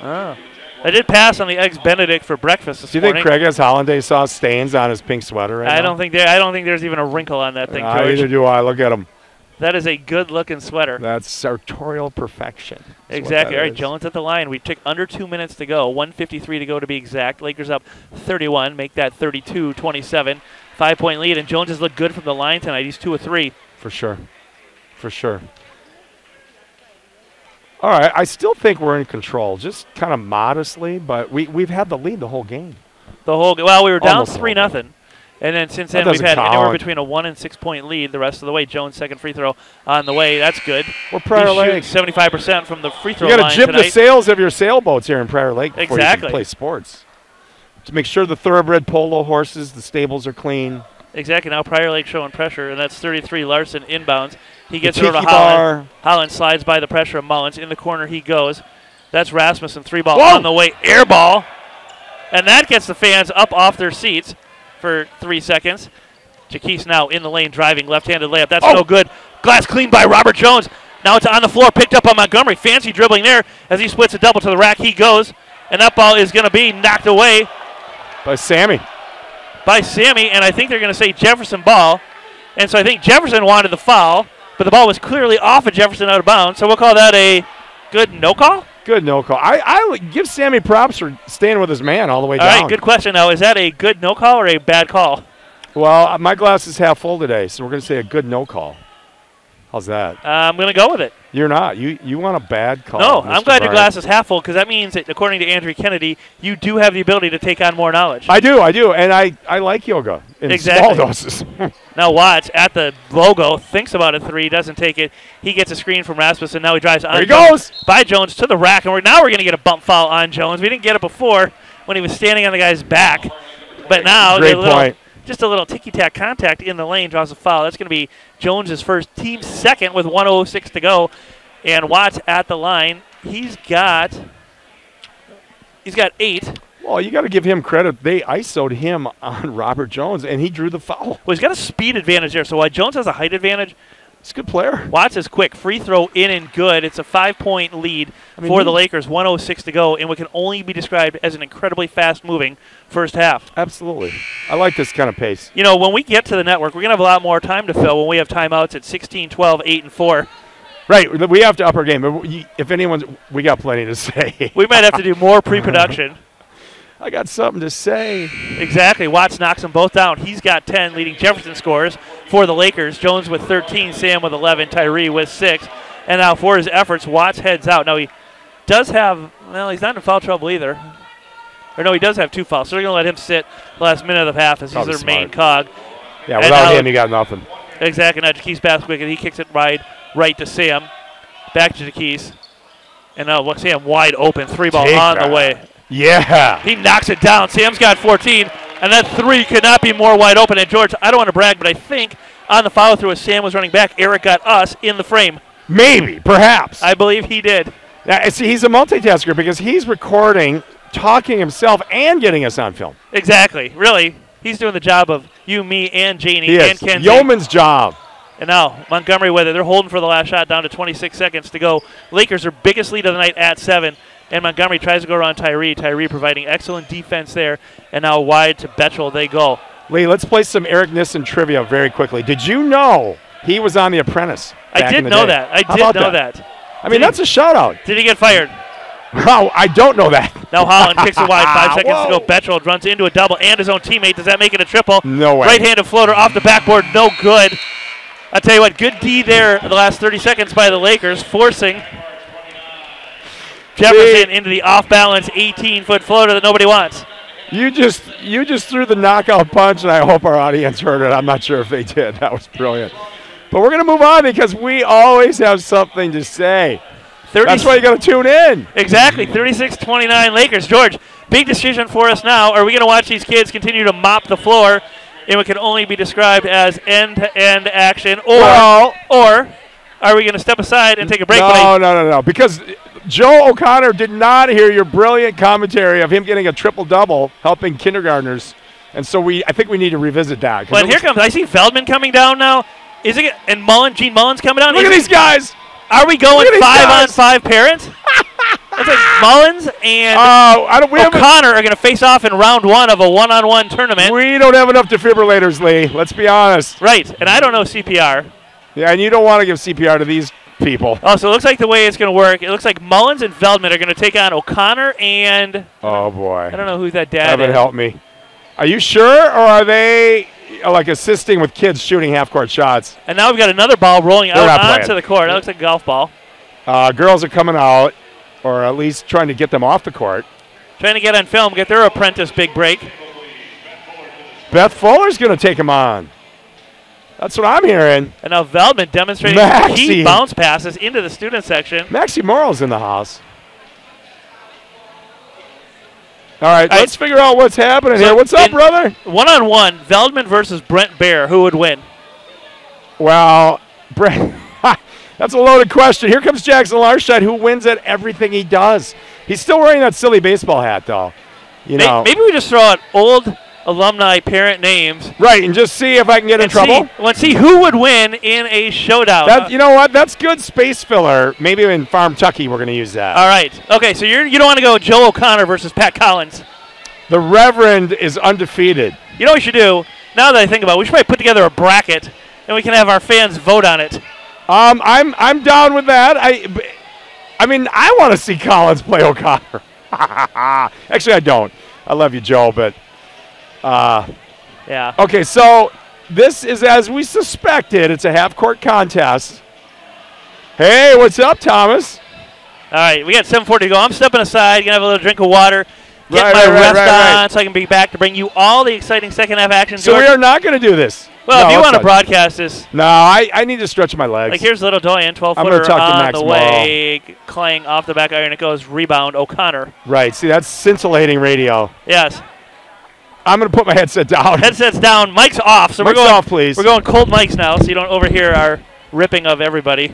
Oh. I did pass on the Eggs Benedict for breakfast this morning. Do you think Craig has hollandaise sauce stains on his pink sweater right now? I don't think there's even a wrinkle on that thing, George. Neither do I. Look at him. That is a good-looking sweater. That's sartorial perfection. Exactly. All right, Jones at the line. We took under 2 minutes to go. 1:53 to go to be exact. Lakers up 31. Make that 32-27. 5-point lead. And Jones has looked good from the line tonight. He's 2 of 3. For sure. For sure. All right, I still think we're in control, just kind of modestly, but we've had the lead the whole game. Well, we were down 3-0. And then since then, we've had anywhere between a 1 and 6 point lead the rest of the way. Jones' second free throw on the way. That's good. We're Prior Lake. 75% from the free throw line. You got to jib the sails of your sailboats here in Prior Lake before you can play sports. To make sure the thoroughbred polo horses, the stables are clean. Exactly. Now Prior Lake showing pressure, and that's 33 Larson inbounds. He gets it over to Holland. Holland slides by the pressure of Mullins. In the corner he goes. That's Rasmussen. 3-ball on the way. Air ball. And that gets the fans up off their seats for 3 seconds. Jaquise now in the lane driving. Left-handed layup. That's no good. Glass cleaned by Robert Jones. Now it's on the floor. Picked up on Montgomery. Fancy dribbling there as he splits a double to the rack. He goes. And that ball is going to be knocked away. By Sammy. And I think they're going to say Jefferson ball. And so I think Jefferson wanted the foul, but the ball was clearly off of Jefferson out of bounds. So we'll call that a good no call? Good no call. I would give Sammy props for staying with his man all the way down. All right, good question. Now, is that a good no call or a bad call? Well, my glass is half full today, so we're going to say a good no call. How's that? I'm going to go with it. You're not. You want a bad call. No, Mr. I'm glad your Bryant. glass is half full because that means that, according to Andrew Kennedy, you do have the ability to take on more knowledge. I do. And I like yoga in small doses. Now Watts at the logo, thinks about a 3, doesn't take it. He gets a screen from Rasmussen. Now he drives on. There he goes. By Jones to the rack, and now we're going to get a bump foul on Jones. We didn't get it before when he was standing on the guy's back. But now Great point. Just a little ticky-tack contact in the lane, draws a foul. That's going to be Jones' first, team second with 1:06 to go. And Watts at the line. He's got 8. Well, you got to give him credit. They ISO'd him on Robert Jones, and he drew the foul. Well, he's got a speed advantage there. So while Jones has a height advantage, he's a good player. Watts is quick. Free throw in and good. It's a 5-point lead for the Lakers. 1:06 to go, and what can only be described as an incredibly fast-moving first half. Absolutely. I like this kind of pace. You know, when we get to the network, we're going to have a lot more time to fill when we have timeouts at 16, 12, 8, and 4. Right. We have to up our game. If anyone's, we got plenty to say. We might have to do more pre-production. I got something to say. Exactly. Watts knocks them both down. He's got 10, leading Jefferson scores for the Lakers. Jones with 13, Sam with 11, Tyree with 6. And now for his efforts, Watts heads out. Now he does have, well, he's not in foul trouble either. Or no, he does have 2 fouls. So they're going to let him sit the last minute of the half as he's their main cog. Yeah, without him, you got nothing. Exactly. Now Jaquise Bathwick, and he kicks it right to Sam. Back to Jaquise. And now Sam wide open. 3-ball on the way. Yeah. He knocks it down. Sam's got 14, and that 3 could not be more wide open. And, George, I don't want to brag, but I think on the follow-through as Sam was running back, Eric got us in the frame. Maybe, perhaps. I believe he did. Now, see, he's a multitasker because he's recording, talking himself, and getting us on film. Exactly. Really, he's doing the job of you, me, and Janie, and Kenzie. Yeoman's job. And now Montgomery with it. They're holding for the last shot down to 26 seconds to go. Lakers their biggest lead of the night at 7. And Montgomery tries to go around Tyree. Tyree providing excellent defense there. And now wide to Betchel they go. Lee, let's play some Eric Nissen trivia very quickly. Did you know he was on The Apprentice? I did know that. I did know that. I mean, that's a shout-out. Did he get fired? Oh, I don't know that. Now Holland kicks it wide. 5 seconds to go. Betchel runs into a double and his own teammate. Does that make it a triple? No way. Right-handed floater off the backboard. No good. I'll tell you what, good D there the last 30 seconds by the Lakers, forcing Jefferson into the off-balance 18-foot floater that nobody wants. You just threw the knockout punch, and I hope our audience heard it. I'm not sure if they did. That was brilliant. But we're going to move on because we always have something to say. That's why you got to tune in. Exactly, 36-29 Lakers. George, big decision for us now. Are we going to watch these kids continue to mop the floor in what can only be described as end-to-end action, or are we going to step aside and take a break? No, because Joe O'Connor did not hear your brilliant commentary of him getting a triple-double, helping kindergartners, and so I think we need to revisit that. But here comes, I see Feldman coming down now. And Gene Mullins coming down. Look at these guys. Are we going 5-on-5 parents? It's like Mullins and O'Connor are going to face off in round 1 of a one-on-one tournament. We don't have enough defibrillators, Lee. Let's be honest. Right, and I don't know CPR. Yeah, and you don't want to give CPR to these people. Oh, so it looks like the way it's going to work, it looks like Mullins and Feldman are going to take on O'Connor and... Oh, boy. I don't know who that dad is. Heaven help me. Are you sure, or are they... like assisting with kids shooting half-court shots? And now we've got another ball rolling out onto the court. That looks like a golf ball. Girls are coming out, or at least trying to get them off the court. Trying to get on film, get their apprentice big break. Beth Fuller's going to take him on. That's what I'm hearing. And now Veldman demonstrating key bounce passes into the student section. Maxie Morrow's in the house. All right, let's figure out what's happening here. What's up, brother? One-on-one, Veldman versus Brent Bear. Who would win? Well, Brent, that's a loaded question. Here comes Jackson Larscheid, who wins at everything he does. He's still wearing that silly baseball hat, though. Maybe we just throw out old alumni parent names. Right, and just see if I can get in trouble. Let's see who would win in a showdown. You know what? That's good space filler. Maybe in Farm Tucky we're going to use that. All right. Okay, so you don't want to go Joe O'Connor versus Pat Collins. The Reverend is undefeated. You know what we should do? Now that I think about it, we should probably put together a bracket, and we can have our fans vote on it. I'm down with that. I mean, I want to see Collins play O'Connor. Actually, I don't. I love you, Joe, but... yeah. Okay, so this is as we suspected. It's a half-court contest. Hey, what's up, Thomas? All right, we got 7:40 to go. I'm stepping aside, gonna have a little drink of water, get my rest on, so I can be back to bring you all the exciting second-half action. So we are not going to do this. Well, if you want to broadcast this. No, I need to stretch my legs. Like, here's Little Doyen, 12-footer on the way, Clang off the back iron. It goes, rebound, O'Connor. Right, see, that's scintillating radio. Yes. I'm going to put my headset down. Headset's down. Mic's off. So Mic's off, please. We're going cold mics now, so you don't overhear our ripping of everybody.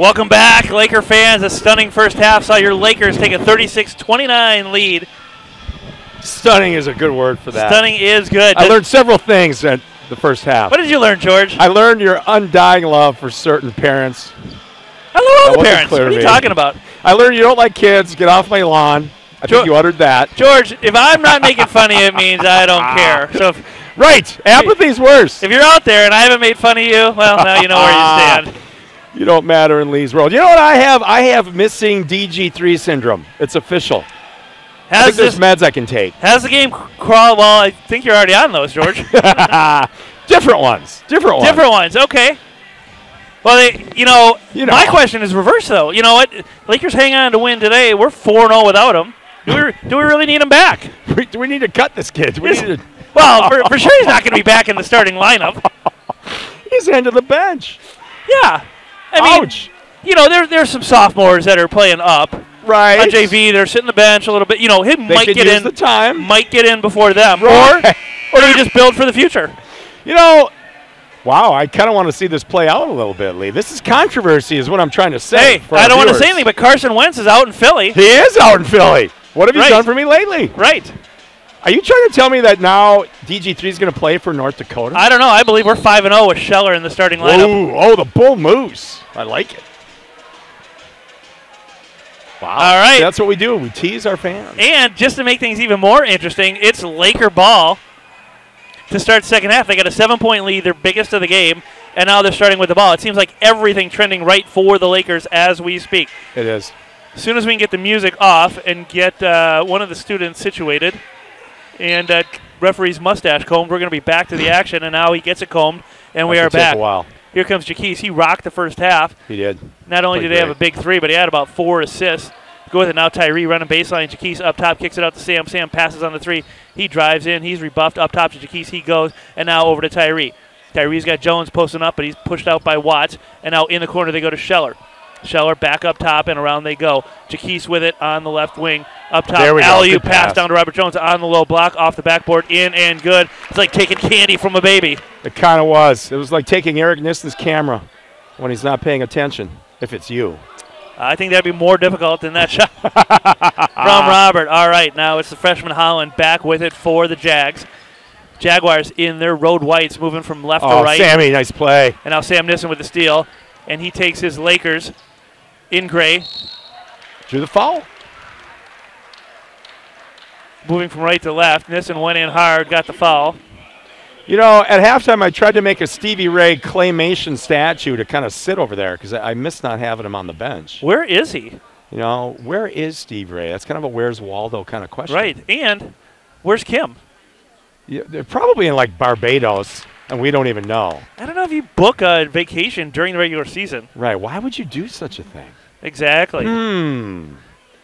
Welcome back, Laker fans. A stunning first half saw your Lakers take a 36-29 lead. Stunning is a good word for that. Stunning is good. I learned several things in the first half. What did you learn, George? I learned your undying love for certain parents. I love all the parents. What are you talking about? I learned you don't like kids. Get off my lawn. I think you uttered that. George, if I'm not making fun of you, it means I don't care. So right. Apathy's worse. If you're out there and I haven't made fun of you, well, now you know where you stand. You don't matter in Lee's world. You know what I have? I have missing DG3 syndrome. It's official. I think there's meds I can take. How's the game crawl? Well, I think you're already on those, George. Different ones. Different ones. Okay. Well, my question is reverse, though. You know what? Lakers hang on to win today. We're 4-0 without him. Do we really need him back? Do we need to cut this kid? Well, for sure he's not going to be back in the starting lineup. He's into the bench. Yeah. I mean, there's some sophomores that are playing up. Right. On JV, they're sitting the bench a little bit. He might get in. The time. Might get in before them. Right. Or do we just build for the future? Wow, I kind of want to see this play out a little bit, Lee. This is controversy is what I'm trying to say. Hey, I don't want to say anything, but Carson Wentz is out in Philly. He is out in Philly. What have you done for me lately? Right. Are you trying to tell me that now DG3 is going to play for North Dakota? I don't know. I believe we're 5-0 with Scheller in the starting lineup. Ooh, the Bull Moose. I like it. Wow. All right. See, that's what we do. We tease our fans. And just to make things even more interesting, it's Laker ball to start second half. They got a 7-point lead, their biggest of the game, and now they're starting with the ball. It seems like everything trending right for the Lakers as we speak. It is. As soon as we can get the music off and get one of the students situated and referee's mustache combed, we're going to be back to the action, and now he gets it combed, and we are back. Take a while. Here comes Jaquise. He rocked the first half. He did. Not only did he have a big three, but he had about 4 assists. Go with it now. Tyree running baseline. Jaquise up top, kicks it out to Sam. Sam passes on the three. He drives in. He's rebuffed up top to Jaquise. He goes, and now over to Tyree. Tyree's got Jones posting up, but he's pushed out by Watts. And now in the corner they go to Scheller. Scheller back up top, and around they go. Jaquise with it on the left wing. Up top, alley-oop pass down to Robert Jones on the low block, off the backboard, in and good. It's like taking candy from a baby. It kind of was. It was like taking Eric Nissen's camera when he's not paying attention, if it's you. I think that'd be more difficult than that shot from Robert. All right, now it's the freshman Holland back with it for the Jags. Jaguars in their road whites, moving from left to right. Sammy, nice play. And now Sam Nissen with the steal, and he takes his Lakers in gray. Drew the foul. Moving from right to left. Nissen went in hard, got the foul. At halftime, I tried to make a Stevie Ray claymation statue to kind of sit over there because I miss not having him on the bench. Where is he? Where is Steve Ray? That's kind of a Where's Waldo kind of question. Right, and where's Kim? Yeah, they're probably in like Barbados, and we don't even know. I don't know if you book a vacation during the regular season. Right, why would you do such a thing? Exactly.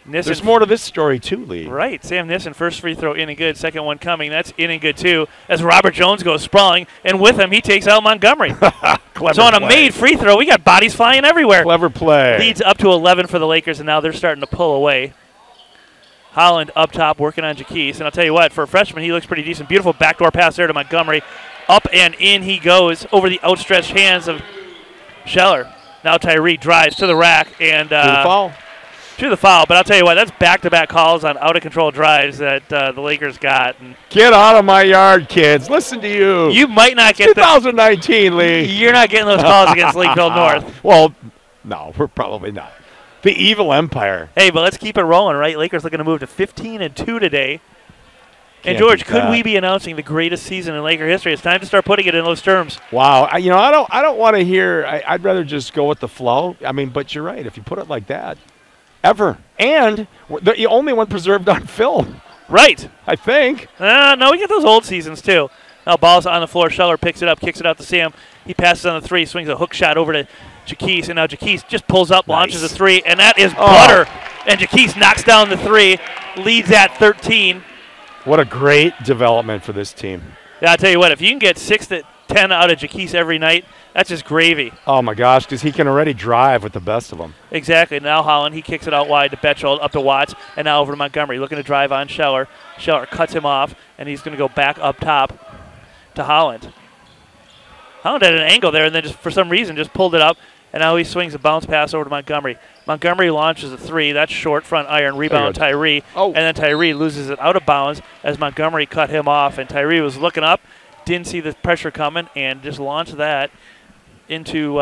Nissen, there's more to this story too, Lee. Right. Sam Nissen, first free throw in and good. Second one coming. That's in and good too. As Robert Jones goes sprawling, and with him he takes out Montgomery. So on a made free throw, we got bodies flying everywhere. Clever play. Leads up to 11 for the Lakers, and now they're starting to pull away. Holland up top working on Jaquise. And I'll tell you what, for a freshman, he looks pretty decent. Beautiful backdoor pass there to Montgomery. Up and in he goes over the outstretched hands of Scheller. Now Tyree drives to the rack and to the foul. But I'll tell you what, that's back-to-back calls on out-of-control drives that the Lakers got. And get out of my yard, kids. Listen to you. You might not get 2019, Lee. You're not getting those calls against Lakeville North. Well, no, we're probably not. The evil empire. Hey, but let's keep it rolling, right? Lakers looking to move to 15-2 today. And George, could we be announcing the greatest season in Laker history? It's time to start putting it in those terms. Wow, I don't want to hear. I'd rather just go with the flow. I mean, but you're right. If you put it like that, ever, and the only one preserved on film. Right. I think. No, we get those old seasons too. Now ball's on the floor. Scheller picks it up, kicks it out to Sam. He passes on the three, swings a hook shot over to Jaquise, and now Jaquise just pulls up, launches a three, and that is butter. And Jaquise knocks down the three, leads at 13. What a great development for this team. Yeah, I'll tell you what, if you can get 6 to 10 out of Jaquise every night, that's just gravy. Oh, my gosh, because he can already drive with the best of them. Exactly. Now Holland, he kicks it out wide to Betchel, up to Watts, and now over to Montgomery, looking to drive on Scheller. Scheller cuts him off, and he's going to go back up top to Holland. Holland had an angle there, and then just for some reason just pulled it up And now he swings a bounce pass over to Montgomery. Montgomery launches a three. That's short front iron. Rebound Tyree. Oh. And then Tyree loses it out of bounds as Montgomery cut him off. And Tyree was looking up, didn't see the pressure coming, and just launched that into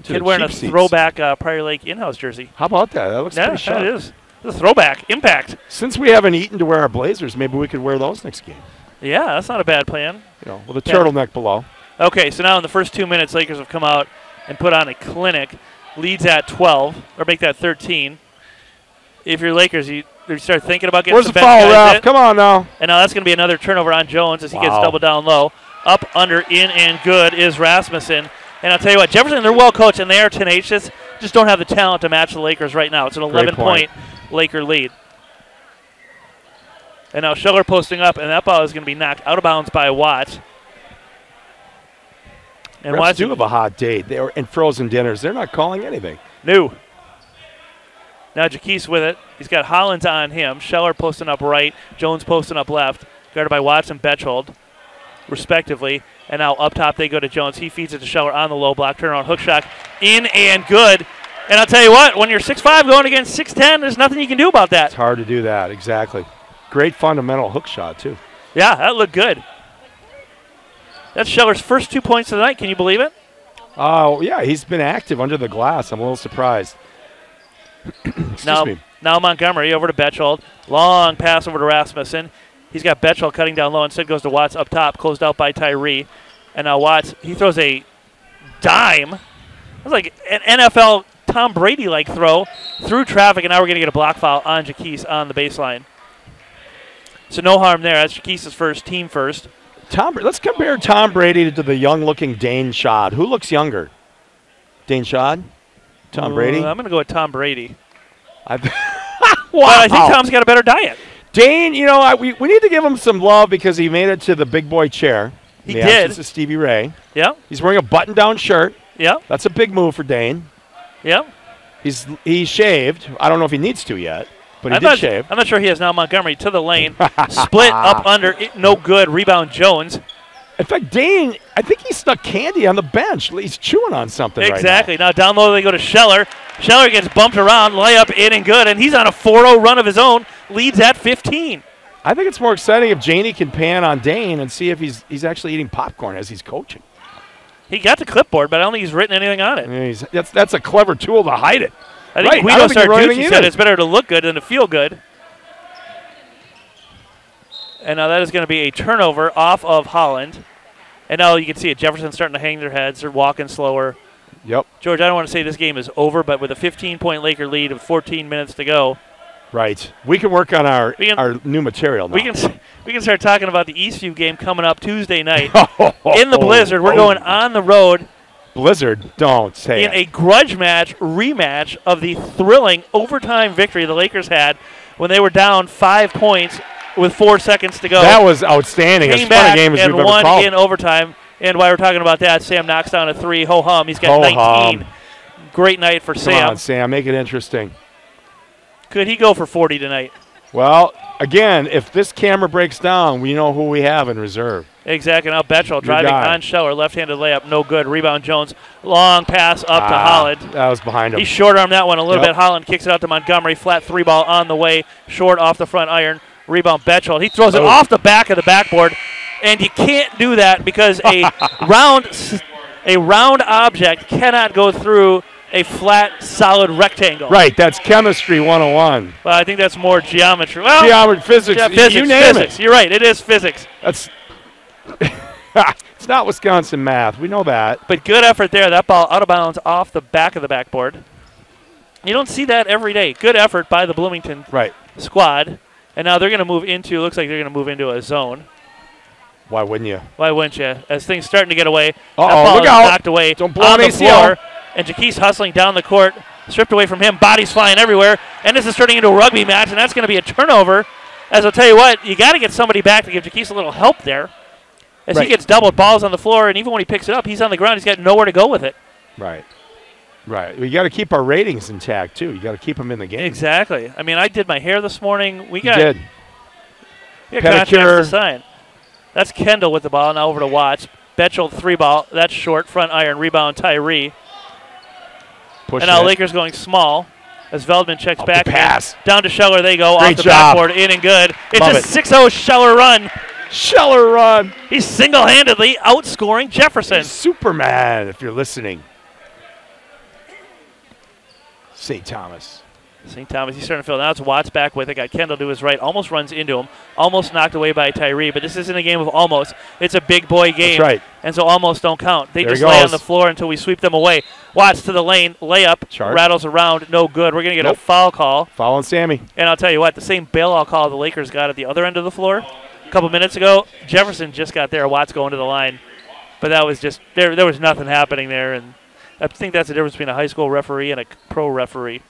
kid wearing a throwback Prior Lake in-house jersey. How about that? That looks pretty sharp. Yeah, it is. It's a throwback. Impact. Since we haven't eaten to wear our blazers, maybe we could wear those next game. Yeah, that's not a bad plan. With a turtleneck below. Okay, so now in the first 2 minutes, Lakers have come out and put on a clinic. Leads at 12, or make that 13. If you're Lakers, you start thinking about getting Where's some the foul, ref? Come on now. And now that's going to be another turnover on Jones as he gets doubled down low. Up, under, in, and good is Rasmussen. And I'll tell you what, Jefferson, they're well coached and they are tenacious. Just don't have the talent to match the Lakers right now. It's an 11-point Laker lead. And now Scheller posting up, and that ball is going to be knocked out of bounds by Watts. And Refs do have a hot date. They were in frozen dinners. They're not calling anything. No. Now Jaquise with it. He's got Hollins on him. Scheller posting up right. Jones posting up left. Guarded by Watts and Betchold, respectively. And now up top they go to Jones. He feeds it to Scheller on the low block. Turnaround hook shot. In and good. And I'll tell you what, when you're 6'5" going against 6'10", there's nothing you can do about that. It's hard to do that, exactly. Great fundamental hook shot, too. Yeah, that looked good. That's Scheller's first 2 points of the night. Can you believe it? Oh, yeah, he's been active under the glass. I'm a little surprised. Excuse me. Now Montgomery over to Betchold. Long pass over to Rasmussen. He's got Betchold cutting down low. Instead goes to Watts up top, closed out by Tyree. And now Watts, he throws a dime. It was like an NFL Tom Brady-like throw through traffic, and now we're going to get a block foul on Jaquise on the baseline. So no harm there. That's Jaquise's first, team first. Let's compare Tom Brady to the young-looking Dane Schad. Who looks younger? Dane Schad? Tom Brady? I'm going to go with Tom Brady. Wow. But I think Tom's got a better diet. Dane, we need to give him some love because he made it to the big boy chair. He did. This is Stevie Ray. Yeah. He's wearing a button-down shirt. Yeah. That's a big move for Dane. Yeah. He's shaved. I don't know if he needs to yet, but he did shave. I'm not sure he has now. Montgomery to the lane. Split up under. No good. Rebound Jones. In fact, Dane, I think he stuck candy on the bench. He's chewing on something exactly. right now. Now down low they go to Scheller. Scheller gets bumped around. Layup in and good. And he's on a 4-0 run of his own. Leads at 15. I think it's more exciting if Janey can pan on Dane and see if he's actually eating popcorn as he's coaching. He got the clipboard, but I don't think he's written anything on it. Yeah, that's a clever tool to hide it. I think Guido Sarducci said it's better to look good than to feel good. And now that is going to be a turnover off of Holland. And now you can see it. Jefferson starting to hang their heads. They're walking slower. Yep. George, I don't want to say this game is over, but with a 15-point Laker lead of 14 minutes to go. Right. We can work on our new material now. We can start talking about the Eastview game coming up Tuesday night in the Blizzard. We're going on the road. Blizzard, don't say in a grudge match, rematch of the thrilling overtime victory the Lakers had when they were down 5 points with 4 seconds to go. That was outstanding. As fun a game as we've ever called. And won in overtime. And while we're talking about that, Sam knocks down a 3. Ho-hum. He's got 19. Great night for Sam. Come on, Sam. Make it interesting. Could he go for 40 tonight? Well, again, if this camera breaks down, we know who we have in reserve. Exactly. Now Betchold driving on Scheller. Left-handed layup. No good. Rebound Jones. Long pass up to Holland. That was behind him. He short-armed that one a little bit. Holland kicks it out to Montgomery. Flat 3-ball on the way. Short off the front iron. Rebound Betchold. He throws it off the back of the backboard. And you can't do that because a round object cannot go through a flat, solid rectangle. Right, that's chemistry 101. Well, I think that's more geometry. Well, geometry, physics, you name it. You're right, it is physics. That's it's not Wisconsin math. We know that. But good effort there. That ball out of bounds off the back of the backboard. You don't see that every day. Good effort by the Bloomington squad. And now they're going to move into, looks like they're going to move into a zone. Why wouldn't you? Why wouldn't you? As things starting to get away. Uh-oh, that ball look is out. knocked away Don't blow on the ACL. floor. And Jaquise hustling down the court. Stripped away from him. Bodies flying everywhere. And this is turning into a rugby match, and that's going to be a turnover. As I'll tell you what, you got to get somebody back to give Jaquise a little help there. As he gets doubled, balls on the floor, and even when he picks it up, he's on the ground. He's got nowhere to go with it. Right. Right. We got to keep our ratings intact, too. You got to keep them in the game. Exactly. I mean, I did my hair this morning. We got pedicure contracts to sign. That's Kendall with the ball. Now over to Watts. Betchel 3-ball. That's short. Front iron. Rebound Tyree. And now Lakers going small as Veldman checks back. Pass. Down to Scheller they go. Great off the job. backboard. In and good. It's Love a 6-0 Scheller run. Scheller run. He's single-handedly outscoring Jefferson. He's Superman, if you're listening. St. Thomas. St. Thomas, he's starting to fill. Now it's Watts back with it. Got Kendall to his right. Almost runs into him. Almost knocked away by Tyree. But this isn't a game of almost. It's a big boy game. That's right. And so almost don't count. They There just he lay goes. on the floor until we sweep them away. Watts to the lane. Layup. Charge. Rattles around. No good. We're going to get Nope. a foul call. Foul on Sammy. And I'll tell you what, the same bailout call the Lakers got at the other end of the floor a couple minutes ago. Jefferson just got there. Watts going to the line. But that was just, there was nothing happening there. And I think that's the difference between a high school referee and a pro referee.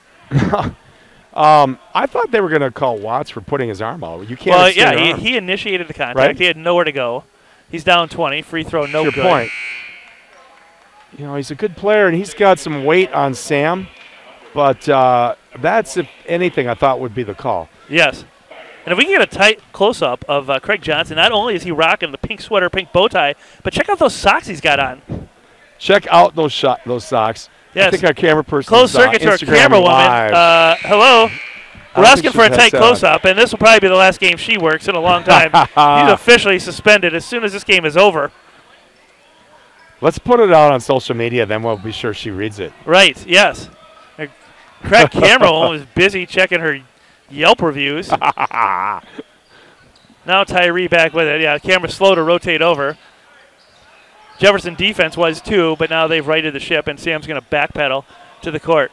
I thought they were going to call Watts for putting his arm out. You can't. Well, extend your yeah, arm. he initiated the contact. Right? He had nowhere to go. He's down 20. Free throw, no Good good. point. You know, he's a good player, and he's got some weight on Sam. But that's, if anything, I thought would be the call. Yes. And if we can get a tight close-up of Craig Johnson, not only is he rocking the pink sweater, pink bow tie, but check out those socks he's got on. Check out those socks. Yes. I think our camera person Closed circuit to our camera woman. Hello. We're asking for a tight close-up, and this will probably be the last game she works in a long time. He's officially suspended as soon as this game is over. Let's put it out on social media, then we'll be sure she reads it. Right, yes. Craig camera woman was busy checking her Yelp reviews. Now Tyree back with it. Yeah, camera's slow to rotate over. Jefferson defense was too, but now they've righted the ship, and Sam's going to backpedal to the court.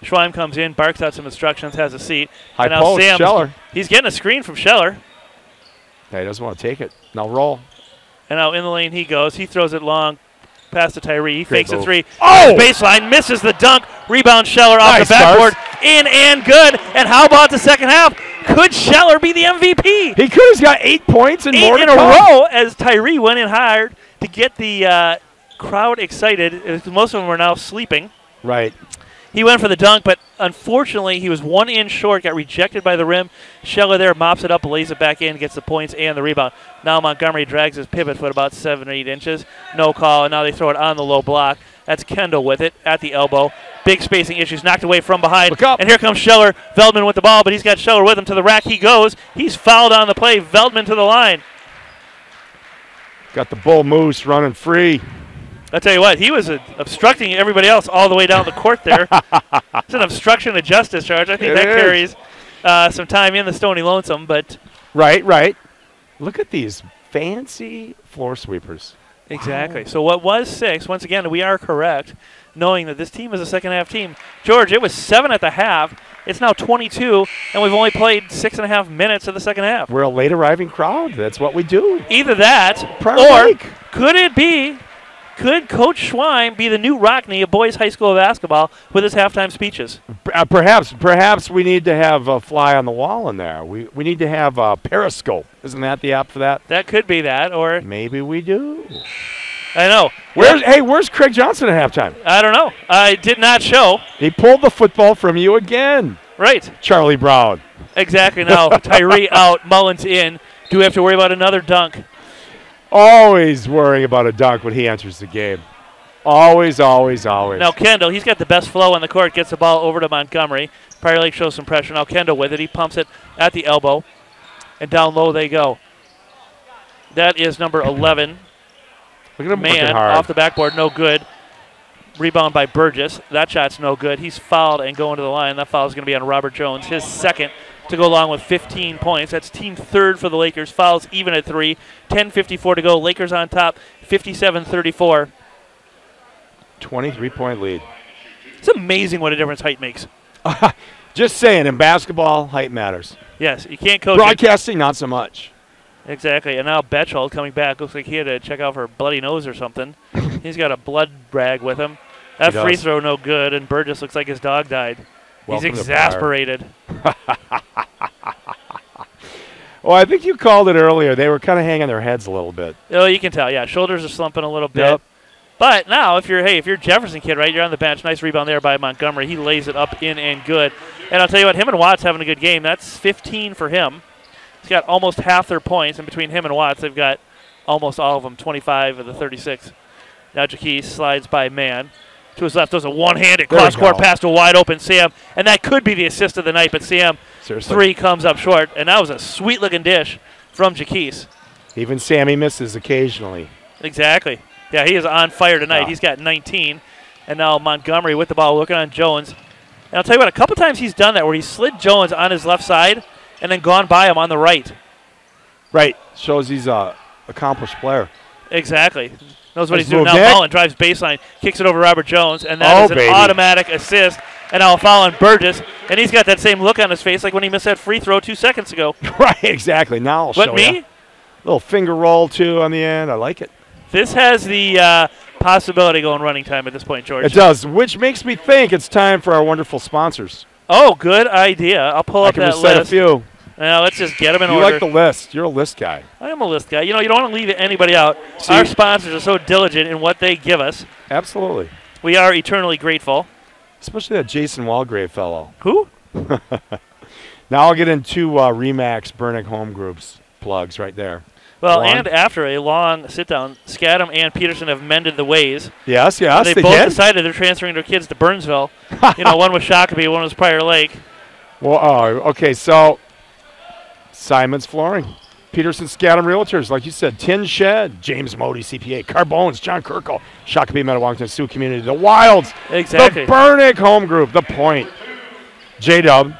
Schweim comes in, barks out some instructions, has a seat. High and now post, Sam, Scheller. he's getting a screen from Scheller. Yeah, he doesn't want to take it. Now roll. And now in the lane he goes. He throws it long past to Tyree. He fakes a three. Oh! Baseline, misses the dunk. Rebound Scheller off Nice, the backboard. In and good. And how about the second half? Could Scheller be the MVP? He could have got 8 points and more 8 in to a come. row as Tyree went in hard to get the crowd excited. Most of them were now sleeping. Right. He went for the dunk, but unfortunately he was 1 inch short, got rejected by the rim. Scheller there mops it up, lays it back in, gets the points and the rebound. Now Montgomery drags his pivot foot about 7 or 8 inches. No call, and now they throw it on the low block. That's Kendall with it at the elbow. Big spacing issues, knocked away from behind. Look up. And here comes Scheller. Veldman with the ball, but he's got Scheller with him. To the rack he goes. He's fouled on the play. Veldman to the line. Got the bull moose running free. I tell you what, he was obstructing everybody else all the way down the court there. It's an obstruction of justice charge. I think that carries some time in the Stony Lonesome, but Right. Look at these fancy floor sweepers. exactly. So what was 6, once again, we are correct, knowing that this team is a second-half team. George, it was 7 at the half. It's now 22, and we've only played 6.5 minutes of the second half. We're a late arriving crowd. That's what we do. Either that, Prior or week. could Coach Schweim be the new Rockney of boys high school basketball with his halftime speeches? Perhaps we need to have a fly on the wall in there. We need to have a Periscope. Isn't that the app for that? That could be that, or Maybe we do. I know. Where's Craig Johnson at halftime? I don't know. I did not show. He pulled the football from you again. Right. Charlie Brown. Exactly. Now Tyree out, Mullins in. Do we have to worry about another dunk? Always worrying about a dunk when he enters the game. Always. Now Kendall, he's got the best flow on the court, gets the ball over to Montgomery. Prior Lake shows some pressure. Now Kendall with it. He pumps it at the elbow. And down low they go. That is number 11. Look at him Man, working hard. off the backboard, no good. Rebound by Burgess. That shot's no good. He's fouled and going to the line. That foul is going to be on Robert Jones, his second, to go along with 15 points. That's team third for the Lakers. Fouls even at 3. 10:54 to go. Lakers on top, 57-34. 23-point lead. It's amazing what a difference height makes. Just saying, in basketball, height matters. Yes, you can't coach it. Broadcasting, not so much. Exactly. And now Betchel coming back. Looks like he had to check out for a bloody nose or something. He's got a blood rag with him. That free throw no good, and Burgess looks like his dog died. Welcome He's exasperated. Well, I think you called it earlier. They were kind of hanging their heads a little bit. Oh, you can tell. Yeah, shoulders are slumping a little bit. Yep. But now, if you're Jefferson kid, right? You're on the bench. Nice rebound there by Montgomery. He lays it up in and good. And I'll tell you what, him and Watts having a good game. That's 15 for him. He's got almost half their points, and between him and Watts, they've got almost all of them, 25 of the 36. Now Jaquise slides by man. To his left, does a one-handed cross-court pass to a wide-open Sam, and that could be the assist of the night, but Sam, three comes up short, and that was a sweet-looking dish from Jaquise. Even Sammy misses occasionally. Exactly. Yeah, he is on fire tonight. He's got 19, and now Montgomery with the ball looking on Jones. And I'll tell you what, a couple times he's done that where he slid Jones on his left side and then gone by him on the right. Right. Shows he's an accomplished player. Exactly. Knows what he's doing now. Mullen drives baseline, kicks it over Robert Jones, and that is an automatic assist. And now a foul on Burgess, and he's got that same look on his face like when he missed that free throw 2 seconds ago. Right, exactly. Now I'll show you. Little finger roll, too, on the end. I like it. This has the possibility going running time at this point, George. It does, which makes me think it's time for our wonderful sponsors. Oh, good idea. I'll pull up that list. I can recite a few. Now let's just get them in order. You like the list. You're a list guy. I am a list guy. You know, you don't want to leave anybody out. See, our sponsors are so diligent in what they give us. Absolutely. We are eternally grateful. Especially that Jason Walgrave fellow. Who? Now I'll get into Remax Burnick Home Group's plugs right there. Well, and after a long sit-down, Scadam and Peterson have mended the ways. Yes, they both decided they're transferring their kids to Burnsville. You know, one was Shakopee, one was Prior Lake. Well, okay, so Simon's Flooring, Peterson Scadam Realtors, like you said, Tin Shed, James Modi CPA, Carbones, John Kirkle, Shakopee, Metawankton, Sioux Community, the Wilds, exactly. The Burnick Home Group, The Point, J-Dub,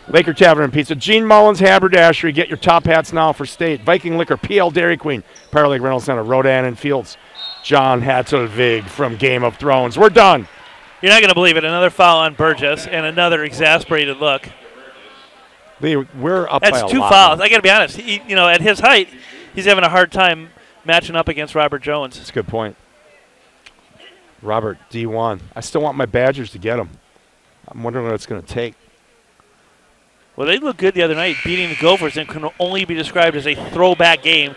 Laker Tavern and Pizza, Gene Mullins Haberdashery, get your top hats now for state, Viking Liquor, PL Dairy Queen, Prior Lake Rental Center, Rodan and Fields, John Hatzelvig from Game of Thrones. We're done. You're not going to believe it. Another foul on Burgess and another exasperated look. We're up by a lot. That's 2 fouls. I got to be honest. You know, at his height, he's having a hard time matching up against Robert Jones. That's a good point. Robert, D1. I still want my Badgers to get him. I'm wondering what it's going to take. Well, they looked good the other night, beating the Gophers, and can only be described as a throwback game.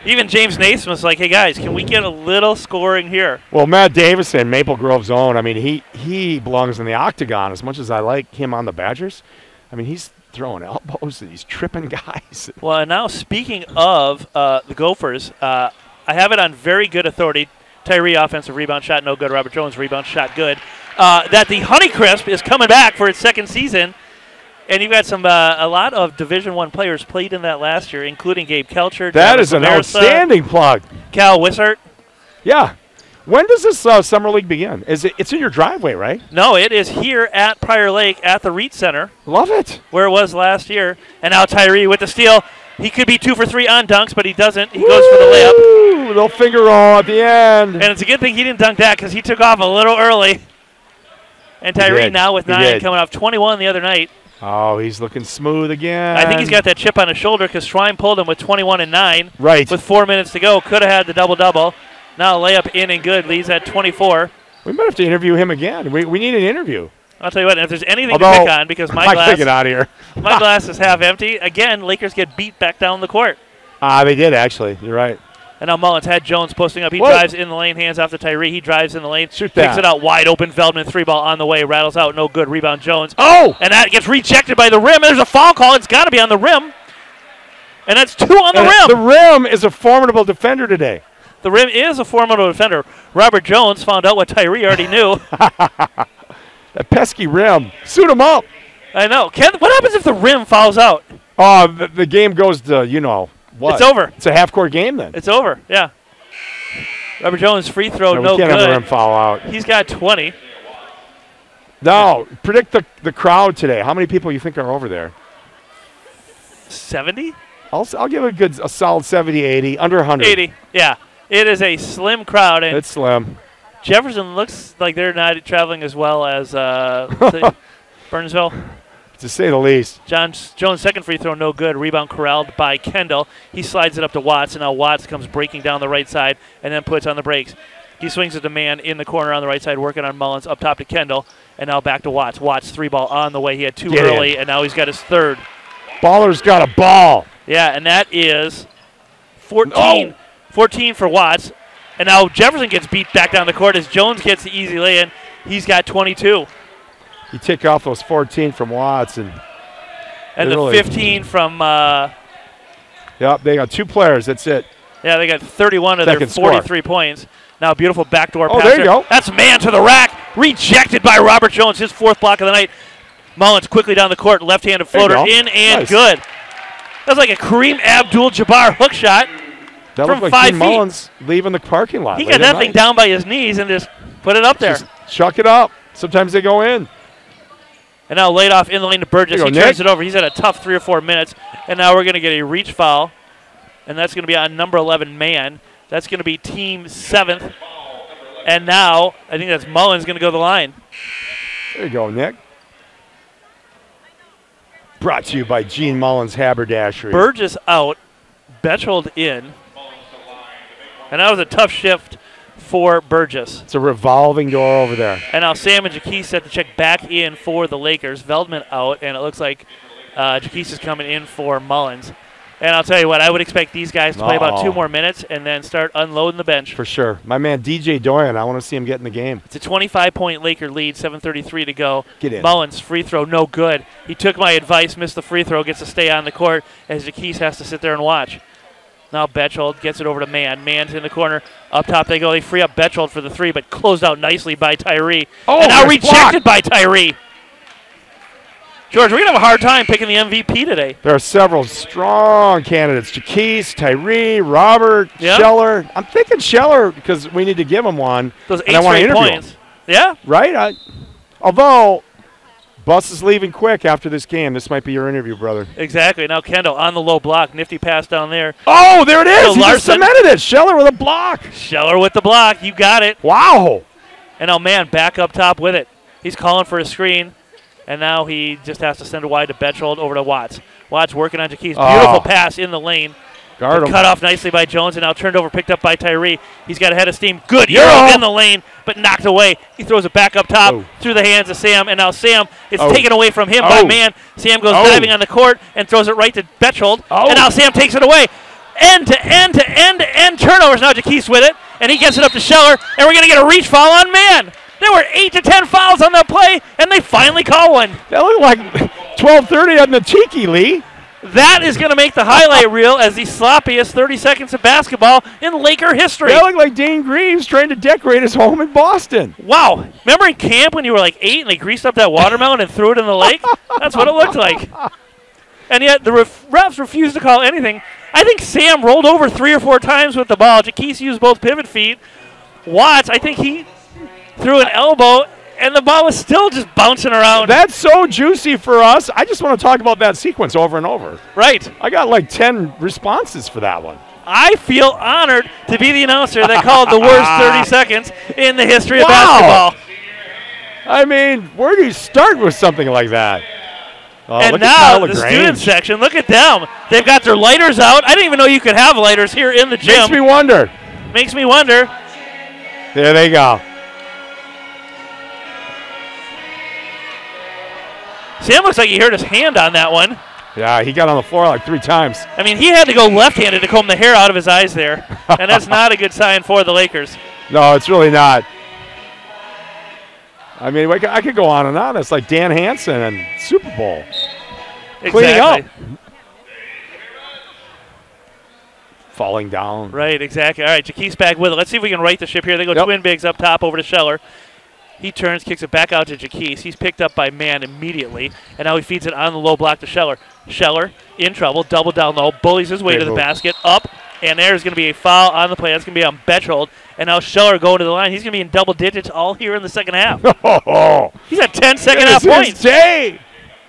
Even James Nason was like, hey, guys, can we get a little scoring here? Well, Matt Davison, Maple Grove's own, I mean, he belongs in the octagon as much as I like him on the Badgers. I mean, he's throwing elbows and he's tripping guys. Well, and now speaking of the Gophers, I have it on very good authority. Tyree offensive rebound shot, no good. Robert Jones rebound shot, good. That the Honeycrisp is coming back for its second season. And you've got a lot of Division I players played in that last year, including Gabe Kelcher. That is an outstanding plug. Cal Wissart. Yeah. When does this summer league begin? It's in your driveway, right? No, it is here at Prior Lake at the Reed Center. Love it. Where it was last year. And now Tyree with the steal. He could be 2 for 3 on dunks, but he doesn't. He goes for the layup. Little finger roll at the end. And it's a good thing he didn't dunk that because he took off a little early. And Tyree now with 9 coming off 21 the other night. Oh, he's looking smooth again. I think he's got that chip on his shoulder because Schwein pulled him with 21 and 9. Right. With 4 minutes to go. Could have had the double-double. Now layup in and good. Leads at 24. We might have to interview him again. We need an interview. I'll tell you what, if there's anything to pick on, because my glass is half empty, again, Lakers get beat back down the court. They did, actually. You're right. And now Mullins had Jones posting up. He drives in the lane, hands off to Tyree. He drives in the lane. Kicks it out wide open. Feldman, 3-ball on the way. Rattles out. No good. Rebound Jones. Oh! And that gets rejected by the rim. And there's a foul call. It's got to be on the rim. And that's 2 on the rim. The rim is a formidable defender today. The rim is a formidable defender. Robert Jones found out what Tyree already knew. That pesky rim. Suit him up. I know. What happens if the rim fouls out? Oh, the game goes to, you know, what? It's over. It's a half-court game then. It's over, yeah. Robert Jones free throw, no good. We can't have the rim foul out. He's got 20. No, predict the crowd today. How many people you think are over there? 70? I'll give a solid 70, 80, under 100. 80, yeah. It is a slim crowd. And it's slim. Jefferson looks like they're not traveling as well as Burnsville. To say the least. Jones' second free throw, no good. Rebound corralled by Kendall. He slides it up to Watts, and now Watts comes breaking down the right side and then puts on the brakes. He swings it to man in the corner on the right side, working on Mullins, up top to Kendall, and now back to Watts. Watts, 3-ball on the way. He had 2 early, and now he's got his 3rd. Baller's got a ball. Yeah, and that is 14. 14 for Watts. And now Jefferson gets beat back down the court as Jones gets the easy lay-in. He's got 22. You take off those 14 from Watts. And the 15 from yep, they got 2 players. That's it. Yeah, they got 31 of their 43 points. Now beautiful backdoor pass. Oh, there you go. That's man to the rack. Rejected by Robert Jones, his 4th block of the night. Mullins quickly down the court, left-handed floater in and good. That was like a Kareem Abdul-Jabbar hook shot from 5 feet. Mullins leaving the parking lot. He got that thing down by his knees and just put it up there. Just chuck it up. Sometimes they go in. And now laid off in the lane to Burgess. He turns it over. He's had a tough 3 or 4 minutes. And now we're going to get a reach foul. And that's going to be on number 11, Man. That's going to be team 7th. And now I think that's Mullins going to go to the line. There you go, Nick. Brought to you by Gene Mullins Haberdashery. Burgess out. Betchold in. And that was a tough shift for Burgess. It's a revolving door over there. And now Sam and Jaquise set to check back in for the Lakers. Veldman out, and it looks like Jaquise is coming in for Mullins. And I'll tell you what, I would expect these guys to play about 2 more minutes and then start unloading the bench. For sure. My man DJ Doyen, I want to see him get in the game. It's a 25-point Laker lead, 7:33 to go. Get in. Mullins, free throw, no good. He took my advice, missed the free throw, gets to stay on the court as Jaquise has to sit there and watch. Now Betchold gets it over to Man. Man's in the corner. Up top they go. They free up Betchold for the 3, but closed out nicely by Tyree. Oh, and now rejected by Tyree. George, we're going to have a hard time picking the MVP today. There are several strong candidates. Jaquise, Tyree, Robert, Scheller. I'm thinking Scheller because we need to give him one. Those 8 and I want to straight interview points. him. Yeah. Right? Although, Bus is leaving quick after this game. This might be your interview, brother. Exactly. Now Kendall on the low block. Nifty pass down there. Oh, there it is. He just cemented it. Scheller with a block. Scheller with the block. You got it. Wow. And now Man back up top with it. He's calling for a screen. And now he just has to send it wide to Betchold over to Watts. Watts working on Jaquise. Beautiful pass in the lane. Guard him. Cut off nicely by Jones and now turned over, picked up by Tyree. He's got a head of steam. Good Euro in the lane, but knocked away. He throws it back up top through the hands of Sam. And now Sam is taken away from him by Man. Sam goes diving on the court and throws it right to Betchold. And now Sam takes it away. End to end to end to end turnovers. Now Jaquise with it. And he gets it up to Scheller. And we're going to get a reach foul on Man. There were 8 to 10 fouls on that play, and they finally call one. That looked like 12:30 on the Tiki, Lee. That is going to make the highlight reel as the sloppiest 30 seconds of basketball in Laker history. That looked like Dane Greaves trying to decorate his home in Boston. Wow. Remember in camp when you were like 8 and they greased up that watermelon and threw it in the lake? That's what it looked like. And yet the refs refused to call anything. I think Sam rolled over 3 or 4 times with the ball. Jaquise used both pivot feet. Watts, I think he threw an elbow, and the ball was still just bouncing around. That's so juicy for us. I just want to talk about that sequence over and over. Right. I got like 10 responses for that one. I feel honored to be the announcer that called the worst 30 seconds in the history of basketball. I mean, where do you start with something like that? Oh, and now the student section, look at them. They've got their lighters out. I didn't even know you could have lighters here in the gym. Makes me wonder. Makes me wonder. There they go. Sam looks like he hurt his hand on that one. Yeah, he got on the floor like 3 times. I mean, he had to go left-handed to comb the hair out of his eyes there, and that's not a good sign for the Lakers. No, it's really not. I mean, I could go on and on. It's like Dan Hansen and Super Bowl. Exactly. Cleaning up. Falling down. Right, exactly. All right, Jaquise back with it. Let's see if we can right the ship here. They go twin bigs up top over to Scheller. He turns, kicks it back out to Jaquise. He's picked up by Man immediately, and now he feeds it on the low block to Scheller. Scheller in trouble, double down low, bullies his way to the basket, up, and there's going to be a foul on the play. That's going to be on Betchold, and now Scheller going to the line. He's going to be in double digits all here in the second half. He's at 10 second-half points. Day.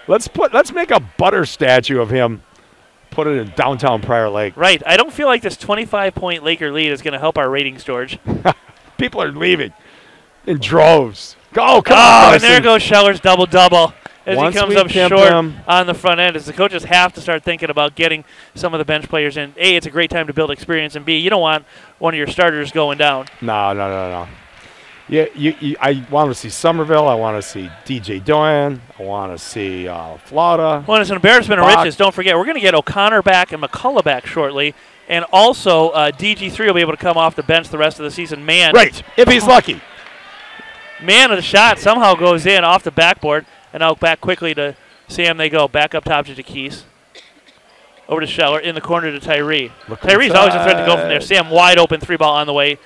Let's make a butter statue of him. Put it in downtown Prior Lake. Right. I don't feel like this 25-point Laker lead is going to help our ratings, George. People are leaving in droves. Go, come on. And there goes Scheller's double-double as Once he comes up short on the front end. As the coaches have to start thinking about getting some of the bench players in. A, it's a great time to build experience, and B, you don't want one of your starters going down. No. Yeah, I want to see Somerville. I want to see DJ Doyen. I want to see Flauta. Well, it's an embarrassment of riches. Don't forget, we're going to get O'Connor back and McCullough back shortly. And also, DG3 will be able to come off the bench the rest of the season. Man. Right, if he's lucky. Man of the shot somehow goes in off the backboard. And now back quickly to Sam they go. Back up top to Jaquise. Over to Scheller, in the corner to Tyree. Tyree's always a threat to go from there. Sam wide open, 3-ball on the way.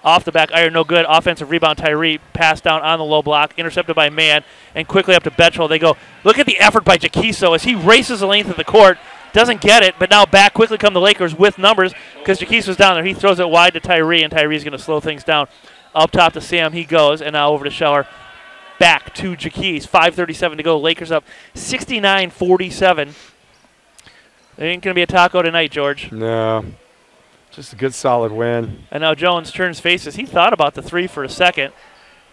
Off the back iron, no good. Offensive rebound, Tyree. Pass down on the low block, intercepted by Mann, and quickly up to Betchel. They go, look at the effort by Jaquiso as he races the length of the court. Doesn't get it, but now back quickly come the Lakers with numbers because Jaquiso's down there. He throws it wide to Tyree, and Tyree's going to slow things down. Up top to Sam, he goes, and now over to Scheller. Back to Jaquise, 5:37 to go. Lakers up 69-47. There ain't going to be a taco tonight, George. No. Just a good, solid win. And now Jones turns faces. He thought about the 3 for a second.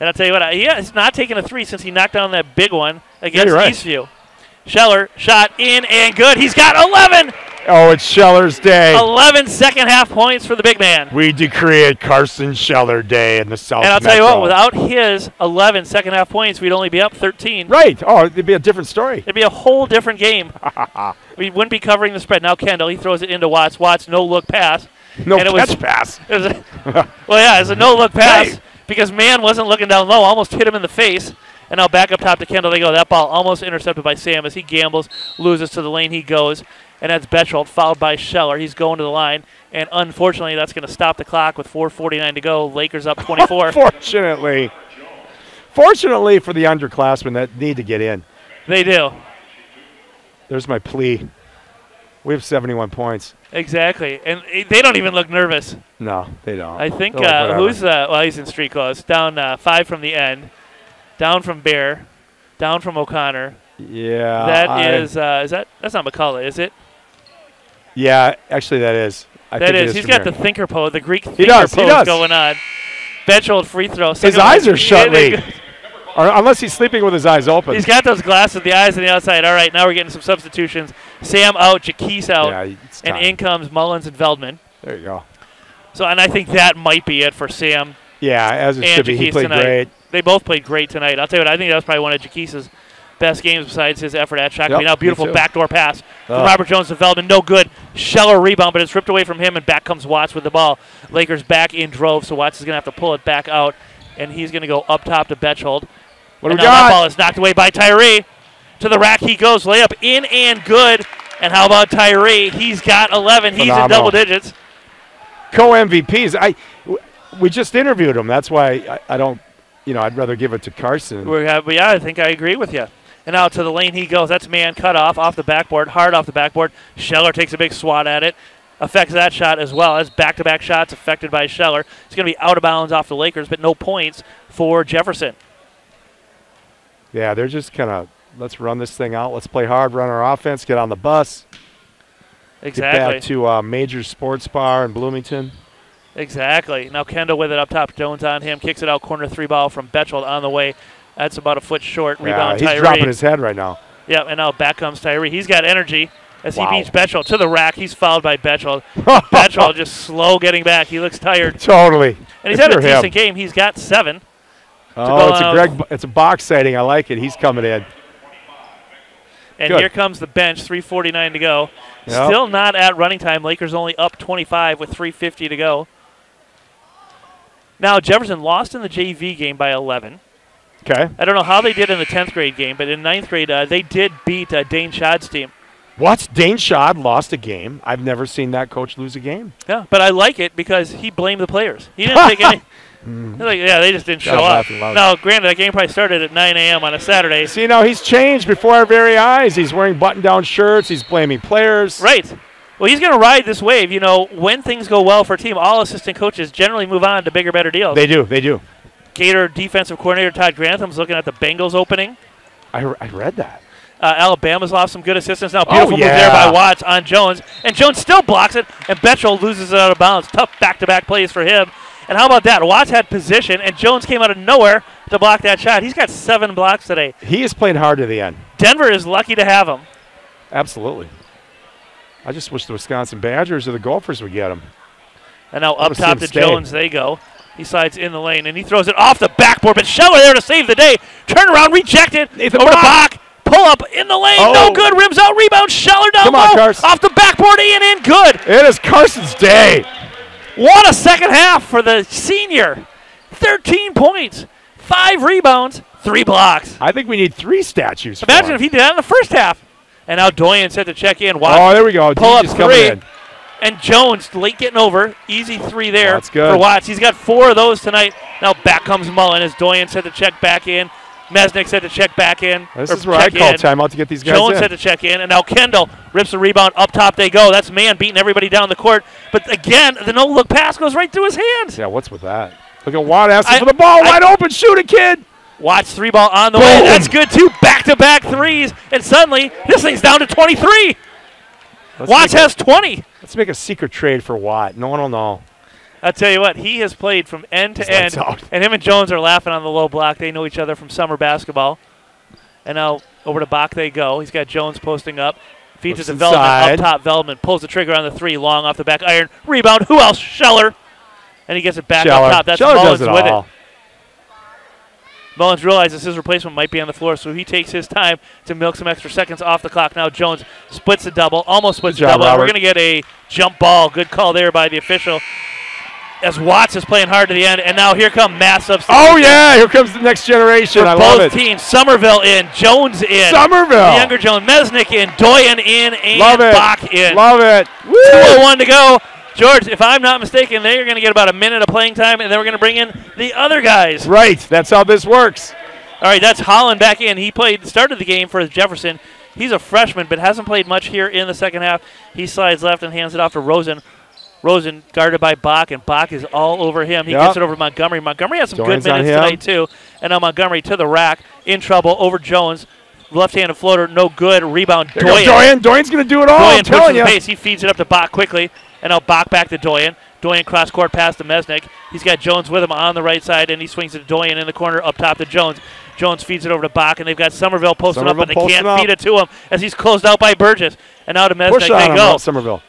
And I'll tell you what, he's not taking a 3 since he knocked down that big one against Eastview. Scheller, shot in and good. He's got 11. Oh, it's Scheller's day. 11 second-half points for the big man. We decree it Carson Scheller Day in the South And I'll Metro. tell you what, without his 11 second-half points, we'd only be up 13. Right. Oh, it'd be a different story. It'd be a whole different game. We wouldn't be covering the spread. Now Kendall, he throws it into Watts. Watts, no-look pass. No catch pass. It was well, yeah, it's a no-look pass because Mann wasn't looking down low, almost hit him in the face. And now back up top to Kendall. They go. That ball almost intercepted by Sam as he gambles, loses to the lane. He goes, and that's Betchel, fouled by Scheller. He's going to the line, and unfortunately, that's going to stop the clock with 4:49 to go. Lakers up 24. Fortunately for the underclassmen that need to get in. They do. There's my plea. We have 71 points. Exactly, and they don't even look nervous. No, they don't. I think well, he's in street clothes. Down 5 from the end. Down from Bear, down from O'Connor. Yeah. That's not McCullough, is it? Yeah, actually that is. That is. He's got the thinker pose, the Greek thinker pose going on. Betchel free throw. His eyes are shut, Lee. Or unless he's sleeping with his eyes open. He's got those glasses, the eyes on the outside. All right, now we're getting some substitutions. Sam out, Jaquise out, and in comes Mullins and Veldman. There you go. So, and I think that might be it for Sam. Yeah, as it should be. He played great. They both played great tonight. I'll tell you what, I think that was probably one of Jaquise's best games besides his effort at shot. Now beautiful backdoor pass from Robert Jones to Veldman. No good. Scheller rebound, but it's ripped away from him, and back comes Watts with the ball. Lakers back in drove, so Watts is going to have to pull it back out, and he's going to go up top to Betchold. What and do we now got? That ball is knocked away by Tyree. To the rack he goes. Layup in and good. And how about Tyree? He's got 11. Phenomenal. He's in double digits. Co-MVPs. We just interviewed him. That's why I don't, I'd rather give it to Carson. Yeah, I think I agree with you. And out to the lane he goes. That's Mann cut off the backboard, hard off the backboard. Scheller takes a big swat at it. Affects that shot as well as back-to-back shots affected by Scheller. It's going to be out of bounds off the Lakers, but no points for Jefferson. Yeah, they're just kind of, let's run this thing out. Let's play hard, run our offense, get on the bus. Exactly. Get back to Major Sports Bar in Bloomington. Exactly. Now Kendall with it up top. Jones on him. Kicks it out. Corner 3-ball from Betchel on the way. That's about a foot short. Rebound Tyree. He's dropping his head right now. Yeah, and now back comes Tyree. He's got energy as he beats Betchel to the rack. He's fouled by Betchel. Betchel just slow getting back. He looks tired. Totally. And he's had a decent game. He's got 7. Oh, it's a box sighting. I like it. He's coming in. And here comes the bench. 3:49 to go. Yep. Still not at running time. Lakers only up 25 with 3:50 to go. Now, Jefferson lost in the JV game by 11. Okay. I don't know how they did in the 10th grade game, but in 9th grade, they did beat Dane Schaad's team. What? Dane Schaad lost a game? I've never seen that coach lose a game. Yeah, but I like it because he blamed the players. He didn't take any. They just didn't show up. Now, granted, that game probably started at 9 a.m. on a Saturday. See, now he's changed before our very eyes. He's wearing button-down shirts. He's blaming players. Right. Well, he's going to ride this wave. When things go well for a team, all assistant coaches generally move on to bigger, better deals. They do. Gator defensive coordinator Todd Grantham's looking at the Bengals opening. I read that. Alabama's lost some good assistants. Now, beautiful move there by Watts on Jones. And Jones still blocks it, and Betchel loses it out of bounds. Tough back-to-back plays for him. And how about that? Watts had position, and Jones came out of nowhere to block that shot. He's got 7 blocks today. He is playing hard to the end. Denver is lucky to have him. Absolutely. I just wish the Wisconsin Badgers or the Gophers would get him. And now up top to Jones they go. He slides in the lane, and he throws it off the backboard, but Scheller there to save the day. Turn around, rejected. Over to Bach. Pull up in the lane. No good. Rims out. Rebound. Scheller down low. Off the backboard. In. Good. It is Carson's day. What a second half for the senior. 13 points, 5 rebounds, 3 blocks. I think we need 3 statues. Imagine if he did that in the first half. And now Doyen set to check in. Watch. Oh, there we go. Pull up three. In. And Jones late getting over. Easy three there That's good. for Watts. He's got 4 of those tonight. Now back comes Mullen as Doyen set to check back in. Mesnick set to check back in. This is where I call timeout to get these guys Jones in. set to check in. And now Kendall rips the rebound. Up top they go. That's man beating everybody down the court. But again, the no-look pass goes right through his hands. Yeah, what's with that? Look at Watt asking for the ball. Wide open. Shoot it, kid. Watts 3-ball on the way. That's good, too. Back-to-back threes. And suddenly, this thing's down to 23. Watts has 20. Let's make a secret trade for Watt. No one will know. I'll tell you what, he has played from end to end. And him and Jones are laughing on the low block. They know each other from summer basketball. And now over to Bach they go. He's got Jones posting up. Feeds his development. Up top, Veltman pulls the trigger on the 3. Long off the back iron. Rebound. Who else? Scheller. And he gets it back up top. That's Mullins with it. Mullins realizes his replacement might be on the floor, so he takes his time to milk some extra seconds off the clock. Now Jones splits the double, almost splits the double. We're going to get a jump ball. Good call there by the official. As Watts is playing hard to the end, and now here come mass substitution. Oh, yeah, here comes the next generation. For both teams. Somerville in, Jones in. Somerville. The younger Jones, Mesnick in, Doyen in, and Bach in. Love it. 2:01 to go. George, if I'm not mistaken, they're going to get about a minute of playing time, and then we're going to bring in the other guys. Right. That's how this works. All right, that's Holland back in. He started the game for Jefferson. He's a freshman, but hasn't played much here in the second half. He slides left and hands it off to Rosen. Rosen guarded by Bach, and Bach is all over him. He gets it over to Montgomery. Montgomery has some good minutes tonight, too. And now Montgomery to the rack, in trouble, over Jones. Left-handed floater, no good. Rebound, Doyen. Doyen's going to do it all. Doyen pushes the pace. He feeds it up to Bach quickly. And now Bach back to Doyen. Doyen cross-court pass to Mesnick. He's got Jones with him on the right side, and he swings it to Doyen in the corner up top to Jones. Jones feeds it over to Bach, and they've got Somerville posting up, but they can't feed it to him as he's closed out by Burgess. And now to Mesnick they go. Somerville.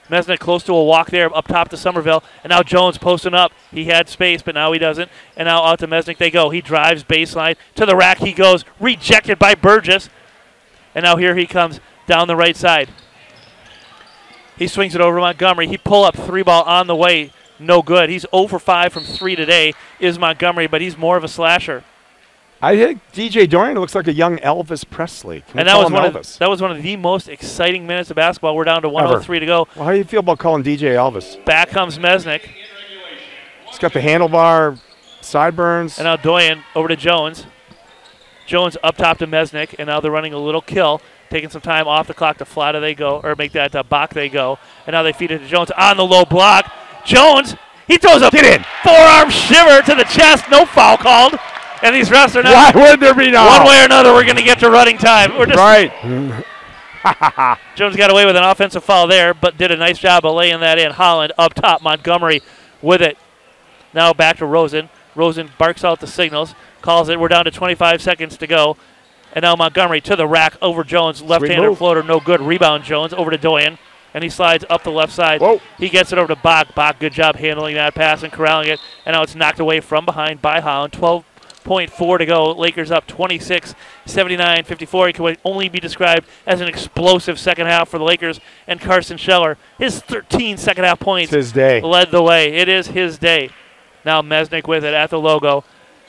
Mesnick close to a walk there up top to Somerville. And now Jones posting up. He had space, but now he doesn't. And now out to Mesnick they go. He drives baseline. To the rack he goes. Rejected by Burgess. And now here he comes down the right side. He swings it over to Montgomery. He pull up 3-ball on the way. No good. He's 0 for 5 from 3 today is Montgomery, but he's more of a slasher. I think DJ Dorian looks like a young Elvis Presley. And that was one of the most exciting minutes of basketball. We're down to 1:03 to go. Well, how do you feel about calling DJ Elvis? Back comes Mesnick. He's got the handlebar, sideburns. And now Doyen over to Jones. Jones up top to Mesnick, and now they're running a little kill. Taking some time off the clock to Flata they go, or make that Bach they go. And now they feed it to Jones on the low block. Jones, he throws a forearm shiver to the chest. No foul called. And these refs are not. Why would there be no? One way or another, we're going to get to running time. We're just right. Jones got away with an offensive foul there, but did a nice job of laying that in. Holland up top, Montgomery with it. Now back to Rosen. Rosen barks out the signals, calls it. We're down to 25 seconds to go. And now Montgomery to the rack over Jones. Left-handed floater, no good. Rebound Jones over to Doyen. And he slides up the left side. Whoa. He gets it over to Bach. Bach, good job handling that pass and corralling it. And now it's knocked away from behind by Holland. 12.4 to go. Lakers up 26, 79-54. He can only be described as an explosive second half for the Lakers. And Carson Scheller, his 13 second half points, it's his day. Led the way. It is his day. Now Mesnick with it at the logo.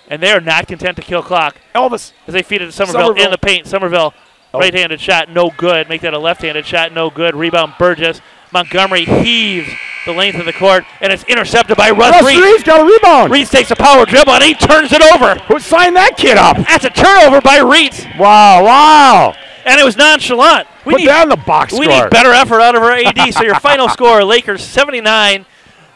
And they are not content to kill clock. Elvis. As they feed it to Somerville in the paint. Somerville, right-handed shot, no good. Make that a left-handed shot, no good. Rebound Burgess. Montgomery heaves the length of the court, and it's intercepted by Russ Reed. Reed's got a rebound. Reed takes a power dribble, and he turns it over. Who signed that kid up? That's a turnover by Reed. Wow. And it was nonchalant. Put that in the box score. We need better effort out of our AD. So your final score, Lakers 79,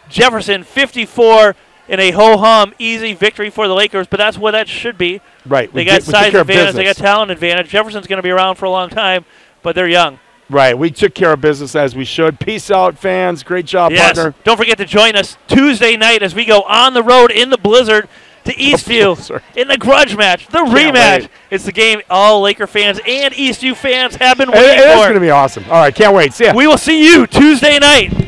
Jefferson 54. In a ho-hum, easy victory for the Lakers, but that's what that should be. Right. They got size advantage. They got talent advantage. Jefferson's going to be around for a long time, but they're young. Right. We took care of business as we should. Peace out, fans. Great job, partner. Don't forget to join us Tuesday night as we go on the road in the blizzard to Eastview in the grudge match, the rematch. It's the game all Laker fans and Eastview fans have been waiting for. It's going to be awesome. All right. Can't wait. See ya. We will see you Tuesday night.